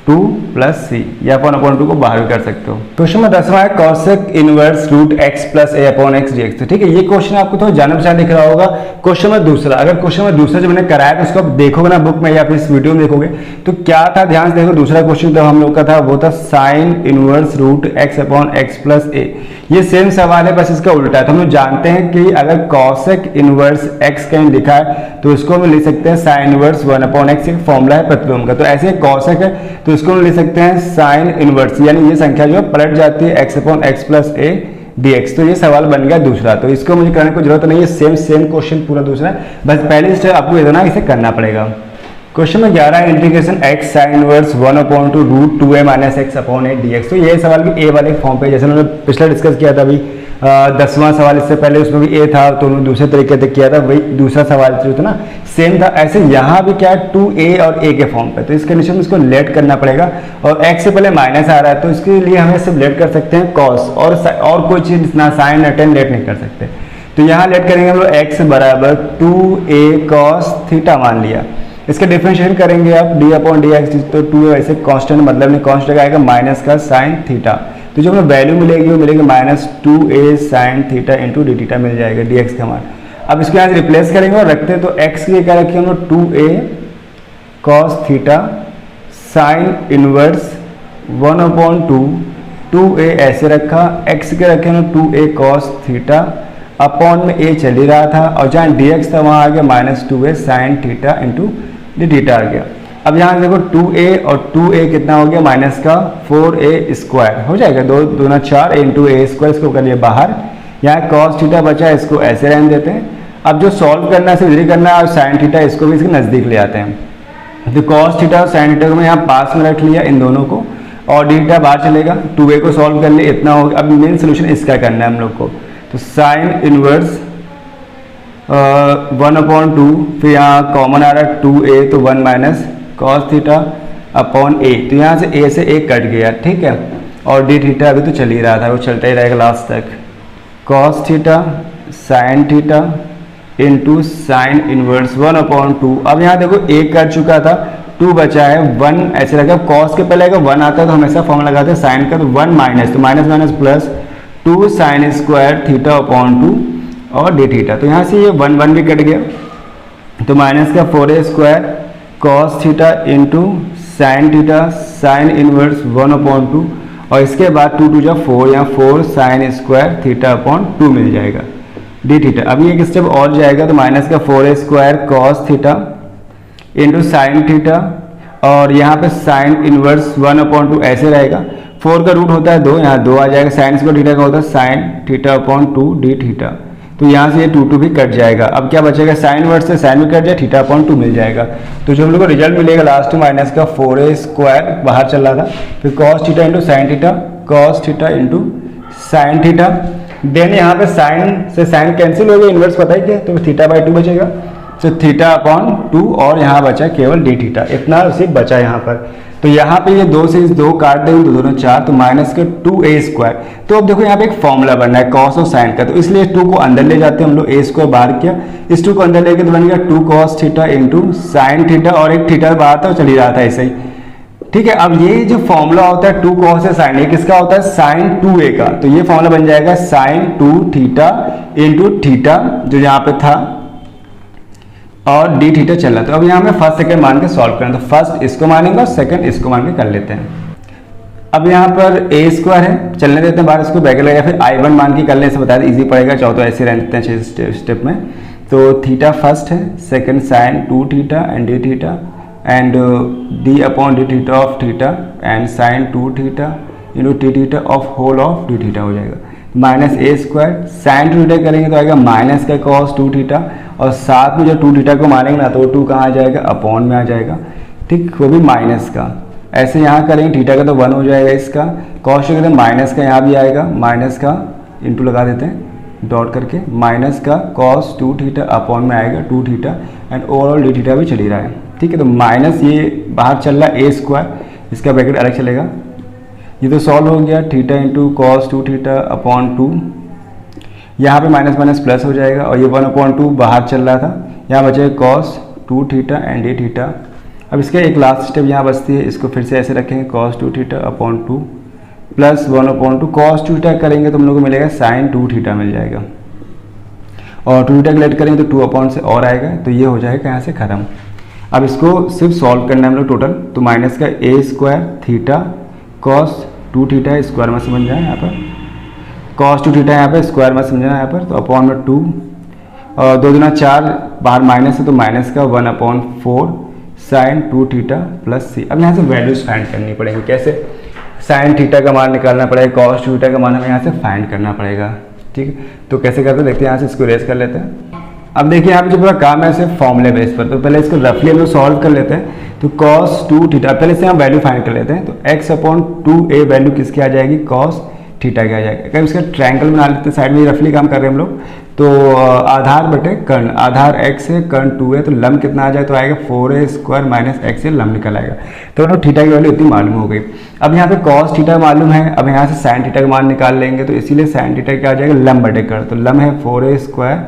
2 plus C, या अपॉन 2 को बाहर भी कर सकते हो। क्वेश्चन में 10वां है cosec inverse √x plus a upon x dx। तो ठीक है, ये क्वेश्चन आपको थोड़ा जान पहचान दिख रहा होगा। क्वेश्चन में दूसरा, अगर क्वेश्चन में दूसरा जो मैंने कराया तो उसको आप देखोगे ना बुक में या फिर इस वीडियो में देखोगे तो क्या था, ध्यान से देखो। दूसरा क्वेश्चन तो हम लोग का था वो था sine inverse √x upon x plus a। ये सेम सवाल है, बस इसका उल्टा है। तो हम लोग जानते हैं कि अगर कॉसेक इनवर्स x कहीं लिखा है तो इसको हम लिख सकते हैं साइन इनवर्स 1/x, एक फॉर्मूला है प्रतिलोम का। तो ऐसे कॉसेक है तो इसको हम लिख सकते हैं साइन इनवर्स, यानी ये संख्या जो है पलट जाती है x upon x plus a dx। तो ये सवाल बन गया दूसरा। तो इसको मुझे करने की जरूरत नहीं है, सेम क्वेश्चन पूरा दूसरा है, बस पहले स्टेप आपको इतना इसे करना पड़ेगा। क्वेश्चन में 11 है integration x sine inverse 1/2 √2a minus x upon a dx। तो ये सवाल भी a वाले फॉर्म पे, जैसे उन्होंने पिछला डिस्कस किया था अभी 10वां सवाल, इससे पहले उसमें भी a था तो उन्होंने दूसरे तरीके से किया था, वही दूसरा सवाल जो था ना सेम था। ऐसे यहाँ भी क्या है 2a और a के फॉर्म पे, तो इस कंडीशन में इसको लेट करना पड़ेगा। और x से पहले माइनस आ रहा है तो इसके लिए हमें सिर्फ लेट कर सकते हैं कॉस, और कोई चीज़ ना साइन ना टेन लेट नहीं कर सकते। तो यहाँ लेट करेंगे हम लोग x बराबर 2a कॉस थीटा मान लिया। इसका डिफरेंशिएशन करेंगे आप d अपॉन dx, तो 2 ऐसे कांस्टेंट मतलब नहीं, कांस्टेंट आएगा माइनस का साइन थीटा। तो जो हमें वैल्यू मिलेगी वो मिलेगी -2a sine theta into D theta मिल जाएगा dx का मान। अब इसको यहाँ से रिप्लेस करेंगे और रखते हैं, तो x के लिए क्या रखें हम लोग 2a cos theta sine inverse 1/2, 2a ऐसे रखा, x के रखे हम लोग 2a कॉस थीटा अपॉन में a चल ही रहा था, और जहाँ dx था वहाँ आ गया -2a sine theta into D theta आ गया। अब यहाँ देखो 2a और 2a कितना हो गया माइनस का 4a स्क्वायर हो जाएगा, 2 दूना 4 इंटू a स्क्वायर, इसको कर लिया बाहर। यहाँ कॉस थीटा बचा, इसको ऐसे रहने देते हैं। अब जो सॉल्व करना है इधर करना है, और साइन थीटा इसको भी इसके नज़दीक ले आते हैं। तो कॉस थीटा और साइन थीटा को मैं यहाँ पास में रख लिया इन दोनों को, और डी थीटा बाहर चलेगा। 2a को सॉल्व कर लिया, इतना होगा। अब मेन सोल्यूशन इसका करना है हम लोग को, तो साइन इनवर्स 1/2, फिर यहाँ कॉमन आ रहा है 2a, तो 1 minus cos theta upon a, तो यहाँ से a से a कट गया, ठीक है। और डी थीटा अभी तो चल ही रहा था, वो चलता ही रहेगा लास्ट तक। Cos theta sine theta into sine inverse 1/2। अब यहाँ देखो a कट चुका था, 2 बचा है, 1 ऐसे लगा। कॉस के पहले अगर 1 आता है तो हमेशा फॉर्मूला लगाते हैं साइन का, तो 1 माइनस, तो minus minus plus 2 sine square theta upon 2 और डी थीटा। तो यहाँ से ये 1 भी कट गया, तो माइनस का 4a square cos theta into sine theta sine inverse 1/2, और इसके बाद 2 2 4, यहाँ 4 साइन स्क्वायर थीटा अपॉन 2 मिल जाएगा डी थीटा। अभी एक स्टेप और जाएगा, तो माइनस का 4a square cos theta into sine theta, और यहाँ पे साइन इनवर्स 1/2 ऐसे रहेगा। 4 का रूट होता है 2, यहाँ 2 आ जाएगा। साइन स्क्वायर थीटा का होता है sign theta upon 2 D theta, तो यहाँ से ये 2 भी कट जाएगा। अब क्या बचेगा, साइन वर्स से साइन भी कट जाए, थीटा अपॉन 2 मिल जाएगा। तो जो हम लोग को रिजल्ट मिलेगा लास्ट में माइनस का 4a स्क्वायर बाहर चल रहा था, फिर cos theta into sine theta, cos theta into sine theta. Then यहाँ पे साइन से साइन कैंसिल हो गया, इनवर्स पता ही क्या, तो थीटा बाई 2 बचेगा, तो थीटा अपॉन 2 और यहाँ बचा केवल डी थीटा, इतना सिर्फ बचा यहाँ पर। तो यहाँ पे ये 2 से 2 काट देंगे तो दोनों 4, तो माइनस का 2a²। तो अब देखो यहाँ पे एक फॉर्मूला बनना है कॉस और साइन का, तो इसलिए 2 को अंदर ले जाते हैं हम लोग, a² बाहर किया, इस 2 को अंदर लेके तो बन गया 2 cos theta into sine theta, और एक थीटा बाहर था चली रहा था ऐसे ही। ठीक है, अब ये जो फॉर्मूला होता है 2 cos से साइन, ये किसका होता है साइन 2a का, तो ये फॉर्मूला बन जाएगा साइन 2 थीटा इंटू थीटा जो यहाँ पे था और डी थीटा चल रहा था। तो अब यहाँ में फर्स्ट सेकंड मान के सॉल्व करें, तो फर्स्ट इसको मानेंगे और सेकंड इसको मान के कर लेते हैं। अब यहाँ पर a² है, चलने देते हैं बाहर, इसको ब्रैकेट लगा फिर I1 मान के कर ले, से बता दें इजी पड़ेगा, चाहो तो ऐसे रहते हैं स्टेप में। तो थीटा फर्स्ट है, second sine 2 theta and d theta and d upon d theta of theta and sine 2 theta into t theta of whole of D theta हो जाएगा, माइनस a²। साइन 2 थीटा करेंगे तो आएगा minus का cos 2 theta, और साथ में जो 2 थीटा को मानेंगे ना तो वो 2 कहाँ आ जाएगा अपॉन में आ जाएगा, ठीक, वो भी माइनस का। ऐसे यहाँ करेंगे थीटा का तो 1 हो जाएगा, इसका cos करेंगे माइनस का यहाँ भी आएगा, माइनस का इंटू लगा देते हैं डॉट करके, माइनस का cos 2 थीटा अपॉन में आएगा 2 theta and overall D theta भी चल ही रहा है। ठीक है, तो माइनस ये बाहर चल रहा है a², इसका ब्रैकेट अलग चलेगा, ये तो सॉल्व हो गया, theta into cos 2 theta upon 2, यहाँ पे माइनस माइनस प्लस हो जाएगा, और ये 1/2 बाहर चल रहा था, यहाँ बचेगा cos 2 theta and d theta. अब इसका एक लास्ट स्टेप यहाँ बचती है, इसको फिर से ऐसे रखेंगे cos 2 theta upon 2 plus 1/2 cos 2 theta करेंगे तो हम लोग को मिलेगा sin 2 थीटा मिल जाएगा, और 2 थीटा कैलकुलेट करेंगे तो 2 अपॉन से और आएगा, तो ये हो जाएगा यहाँ से खत्म। अब इसको सिर्फ सॉल्व करना है हम लोग टोटल, तो माइनस का a² theta cos 2 theta square में समझ जाए, यहाँ पर cos 2 थीटा यहाँ पे स्क्वायर में समझना यहाँ पर, तो अपॉन में 2 और 2 दूना 4, बाहर माइनस है तो माइनस का 1/4 साइन 2 थीटा प्लस c। अब यहाँ से वैल्यूज फाइंड करनी पड़ेगी, कैसे, साइन थीटा का मान निकालना पड़ेगा, cos 2 थीटा का मान हमें यहाँ से फाइंड करना पड़ेगा। ठीक है, तो कैसे करते हैं देखते हैं, यहाँ से इसको रेस कर लेते हैं। अब देखिए यहाँ पे जो पूरा काम है सिर्फ फॉर्मूले बेस पर, तो पहले इसको रफली हम लोग सॉल्व कर लेते हैं। तो cos 2 थीटा पहले से हम वैल्यू फाइंड कर लेते हैं, तो x/2a वैल्यू किसकी आ जाएगी cos थीटा की आ जाएगा। कहीं उसका ट्रायंगल बना लेते हैं, साइड में रफली काम कर रहे हैं हम लोग, तो आधार बटे कर्ण, आधार x है कर्ण 2 है, तो लंब कितना आ जाए तो आएगा 4a² माइनस x से लंब निकल आएगा, तो हम लोग थीटा की वैल्यू इतनी मालूम हो गई। अब यहाँ पे cos थीटा मालूम है, अब यहाँ से sin थीटा का मान निकाल लेंगे, तो इसीलिए sin थीटा क्या आ जाएगा लंब बटे कर्ण, तो लंब है 4a²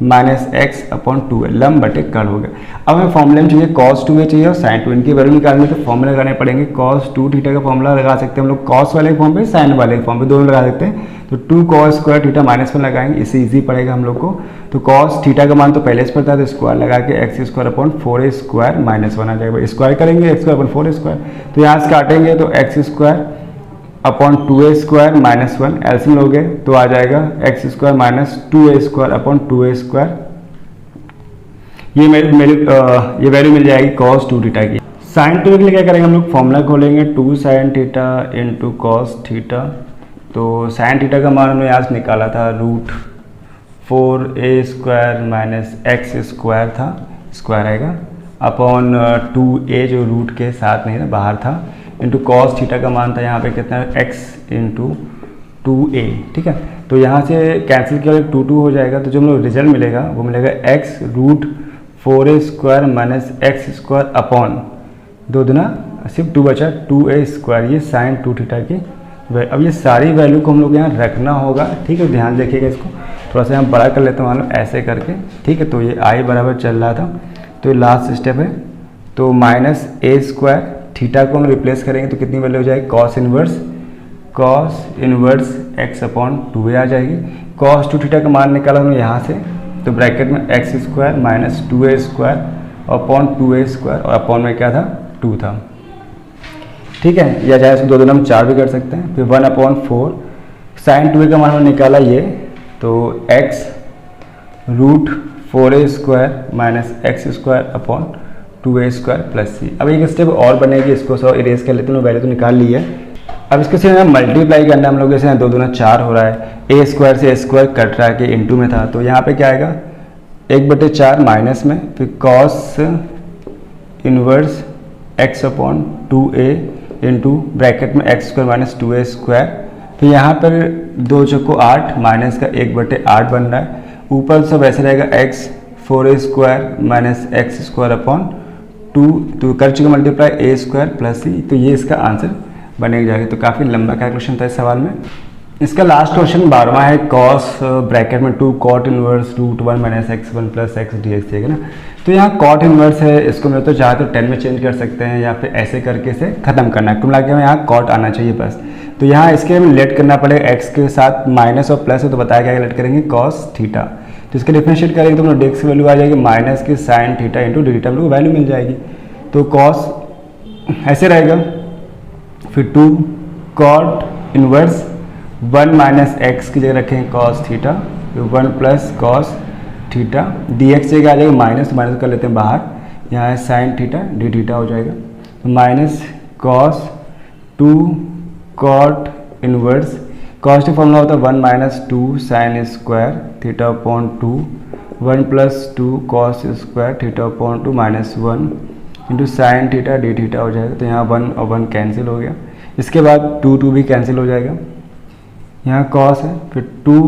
माइनस x/2 है, लंब बटे कर्ण हो गया। अब हमें फॉर्मूले में चाहिए cos 2a चाहिए और sin 2, इनकी वैल्यू निकालने तो फॉर्मूले लगाने पड़ेंगे। cos 2 थीटा का फॉर्मूला लगा सकते हैं हम लोग cos वाले फॉर्म पे, sin वाले फॉर्म पे, दोनों लगा सकते हैं। तो 2 cos² थीटा माइनस में लगाएंगे, इससे ईजी पड़ेगा हम लोग को। तो cos थीटा का मान तो पहले से पड़ता है, तो स्क्वायर लगा के x² माइनस 1 आ जाएगा, स्क्वायर करेंगे x²/4a², तो यहाँ से काटेंगे तो x²/2a² माइनस 1 एलसीएम लोगे तो आ जाएगा x² माइनस 2a²/2a²। ये वैल्यू मिल जाएगी cos 2 थीटा की। sin 2 के लिए क्या करेंगे हम लोग, फॉर्मूला खोलेंगे 2 sin theta into cos theta. तो sin थीटा का मान हमने यहाँ से निकाला था √4a² माइनस x² था, स्क्वायर आएगा अपॉन 2a जो रूट के साथ नहीं था बाहर था, इंटू cos थीटा का मान था यहाँ पे कितना x इंटू 2a। ठीक है, तो यहाँ से कैंसिल किया 2 हो जाएगा, तो जो हम लोग रिजल्ट मिलेगा वो मिलेगा x √4a² minus x² upon 2 दूना सिर्फ 2 बचा 2a², ये sin 2 थीटा की। अब ये सारी वैल्यू को हम लोग यहाँ रखना होगा। ठीक है, ध्यान देखिएगा, इसको थोड़ा सा हम बड़ा कर लेते हैं, मान लो ऐसे करके। ठीक है, तो ये i बराबर चल रहा था, तो ये लास्ट स्टेप है, तो माइनस a² थीटा को हम रिप्लेस करेंगे तो कितनी वैल्यू हो जाएगी cos इनवर्स x/2a आ जाएगी। cos 2 थीटा का मान निकाला हमने यहाँ से, तो ब्रैकेट में x² minus 2a² upon 2a² और अपॉन में क्या था 2 था। ठीक है, या चाहे इसको 2 दूना हम 4 भी कर सकते हैं। फिर 1/4 sin 2a का मान हमने निकाला ये, तो x √4a² minus x² upon 2a² plus c। अब एक स्टेप और बनेगी, इसको सो इरेज कर लेते हैं, वैल्यू तो निकाल ली है। अब इसको सिर्फ मल्टीप्लाई करना हम लोग, जैसे 2 दूना 4 हो रहा है, a² से a² कट रहा है कि इनटू में था, तो यहाँ पे क्या आएगा 1/4 माइनस में, फिर cos inverse x/2a into bracket में x² माइनस 2a²। फिर यहाँ पर 2 चौको 8 माइनस का 1/8 बन रहा है, ऊपर सब ऐसे रहेगा x 4 square minus x square upon 2, तो कर चुके मल्टीप्लाई ए स्क्वायर प्लस सी, तो ये इसका आंसर बनेगा जाएगा। तो काफ़ी लंबा कैलकुलेशन था इस सवाल में। इसका लास्ट क्वेश्चन 12वां है, कॉस ब्रैकेट में 2 cot inverse root 1 minus x 1 plus x D x देगा ना। तो यहाँ कॉट इनवर्स है, इसको मैं तो चाहे तो 10 में चेंज कर सकते हैं या फिर ऐसे करके इसे खत्म करना है। कुल मिला के यहाँ कॉट आना चाहिए बस। तो यहाँ इसके हमें लेट करना पड़ेगा, एक्स के साथ माइनस और प्लस है तो बताया क्या लेट करेंगे कॉस थीटा। तो इसका डिफरेंशिएट करेंगे तो हम लोग एक्स की वैल्यू आ जाएगी माइनस की sign theta into D theta, हम लोग वैल्यू मिल जाएगी। तो कॉस ऐसे रहेगा, फिर 2 कॉट इनवर्स 1 माइनस एक्स की जगह रखेंगे कॉस थीटा, तो 1 plus cos theta D x जगह आ जाएगा माइनस, माइनस कर लेते हैं बाहर, यहाँ है साइन थीटा डी थीटा हो जाएगा। तो minus cos 2 cot inverse, cos का फॉर्मूला होता है 1 minus 2 sine square theta upon 2, 1 plus 2 cos square theta upon 2 minus 1 into sine theta D theta हो जाएगा। तो यहाँ 1 और 1 कैंसिल हो गया, इसके बाद 2 भी कैंसिल हो जाएगा, यहाँ कॉस है, फिर 2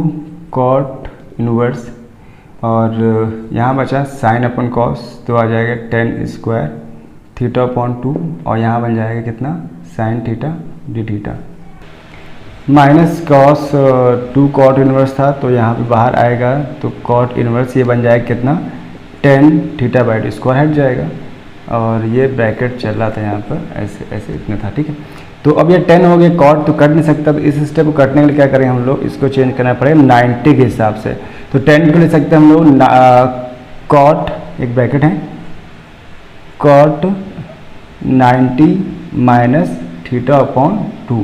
कॉट इनवर्स और यहाँ बचा साइन अपन कॉस, तो आ जाएगा 10 स्क्वायर थीटा अपॉन 2 और यहाँ बन जाएगा कितना sine theta D theta. Minus cos 2 cot inverse था तो यहाँ पे बाहर आएगा, तो कॉट इनवर्स ये बन जाएगा कितना 10 थीटा बाई 2 स्क्वायर हट जाएगा और ये ब्रैकेट चल रहा था यहाँ पर ऐसे ऐसे इतना था, ठीक है। तो अब ये 10 हो गया, कॉट तो कट नहीं सकता, तो इस स्टेप को कटने के लिए क्या करें हम लोग, इसको चेंज करना पड़ेगा 90 के हिसाब से। तो 10 को ले सकते हैं हम लोग कॉट, एक ब्रैकेट है कॉट 90 माइनस थीटा अपॉन 2,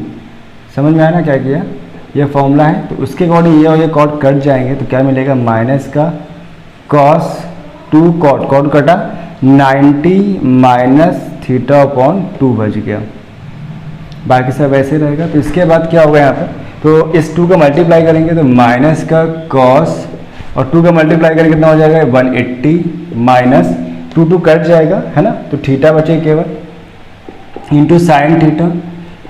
समझ में आया ना क्या किया, ये फॉर्मूला है। तो उसके अकॉर्डिंग ये और ये कॉट कट जाएंगे तो क्या मिलेगा माइनस का कॉस 2 कॉट कटा 90 माइनस थीटा अपॉन 2 बच गया, बाकी सब ऐसे रहेगा। तो इसके बाद क्या होगा यहाँ पे, तो इस 2 का मल्टीप्लाई करेंगे तो माइनस का कॉस और 2 का मल्टीप्लाई करेंगे कितना हो जाएगा 180 माइनस 2 कट जाएगा है ना, तो थीटा बचे केवल into sine theta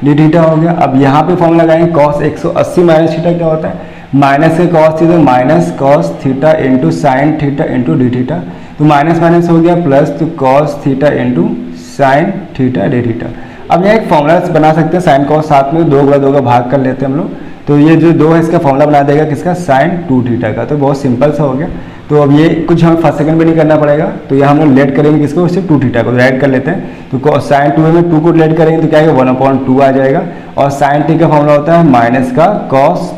D theta हो गया। अब यहाँ पे फॉर्मूला लगाएंगे कॉस 180 माइनस थीटा क्या होता है, माइनस के cos theta minus cos theta into sine theta into D theta, तो माइनस माइनस हो गया प्लस, तो cos theta into sine theta D theta. अब यहाँ एक फॉर्मूला बना सकते हैं साइन कॉस, साथ में 2 का भाग कर लेते हैं हम लोग, तो ये जो 2 है इसका फॉर्मूला बना देगा किसका साइन 2 थीटा का। तो बहुत सिंपल सा हो गया। तो अब ये कुछ हमें फर्स्ट सेकंड में नहीं करना पड़ेगा, तो यहाँ हम लोग लेट करेंगे किसको, सिर्फ 2 थीटा को ऐड कर लेते हैं। तो साइन 2 में 2 को लेट करेंगे तो क्या है 1/2 आ जाएगा और साइन टी का फॉर्मूला होता है माइनस का कॉस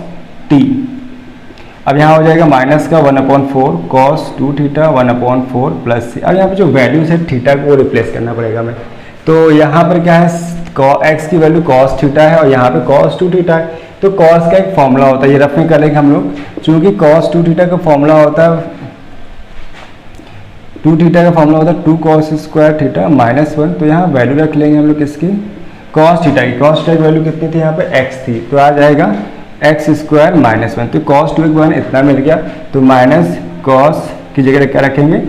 टी। अब यहाँ हो जाएगा माइनस का 1/4 कॉस 2 थीटा 1/4 प्लस सी। अब यहाँ पे जो वैल्यूज है थीटा को रिप्लेस करना पड़ेगा हमें। तो यहाँ पर क्या है एक्स की वैल्यू कॉस थीटा है और यहाँ पे कॉस 2 थीटा है, तो कॉस का एक फॉर्मूला होता है, ये रफ में करेंगे हम लोग, चूंकि कॉस 2 थीटा का फॉर्मूला होता है 2 थीटा का फॉर्मूला होता है 2 कॉस स्क्वायर थीटा -1। तो यहाँ वैल्यू रख लेंगे हम लोग किसकी कॉस थीटा की, कॉस थीटा की वैल्यू कितनी थी यहाँ पे x थी, तो आ जाएगा x स्क्वायर -1। तो कॉस 2 1 इतना मिल गया, तो माइनस कॉस की जगह क्या रखेंगे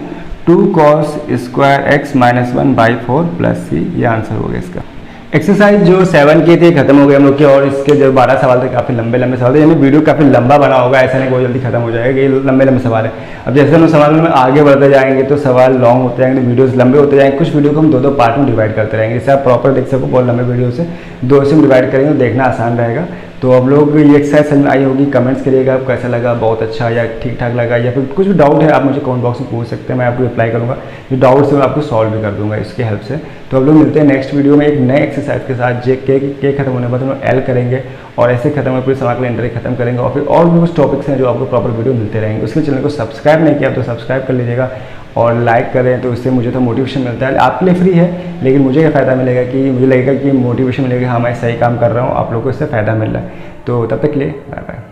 2 cos square x -1/4 plus C, ये आंसर हो गया इसका। एक्सरसाइज जो 7 की थी खत्म हो गए हम लोग के, और इसके जो 12 सवाल थे काफ़ी लंबे सवाल थे, यानी वीडियो काफ़ी लंबा बना होगा, ऐसा नहीं बहुत जल्दी खत्म हो जाएगा, ये लंबे सवाल है। अब जैसे हम सवालों में आगे बढ़ते जाएंगे तो सवाल लॉन्ग होते जाएंगे, वीडियोस लंबे होते जाएंगे, कुछ वीडियो को हम 2 पार्ट में डिवाइड करते रहेंगे, इससे आप प्रॉपर देख सको। बहुत लंबे वीडियो से 2 से डिवाइड करेंगे तो देखना आसान रहेगा। तो अब लोग ये एक्सरसाइज समझ में आई होगी, कमेंट्स करिएगा आप कैसा लगा, बहुत अच्छा या ठीक ठाक लगा, या फिर कुछ भी डाउट है आप मुझे कमेंट बॉक्स में पूछ सकते हैं, मैं आपको रिप्लाई करूँगा। जो डाउट से मैं आपको सॉल्व भी कर दूंगा इसकी हेल्प से। तो अब लोग मिलते हैं नेक्स्ट वीडियो में एक नए एक्सरसाइज के साथ। के खत्म होने के बाद हम लोग एल करेंगे और ऐसे खत्म हो पूरी समाकलन इंटरी खत्म करेंगे, और फिर और भी कुछ टॉपिक्स हैं जो आपको प्रॉपर वीडियो मिलते रहेंगे। उसके चैनल को सब्सक्राइब नहीं किया तो सब्सक्राइब कर लीजिएगा और लाइक करें, तो इससे मुझे तो मोटिवेशन मिलता है। आपके लिए फ्री है, लेकिन मुझे क्या फ़ायदा मिलेगा कि मुझे लगेगा कि मोटिवेशन मिलेगा, हाँ मैं सही काम कर रहा हूँ, आप लोगों को इससे फ़ायदा मिल रहा है। तो तब तक के लिए बाय बाय।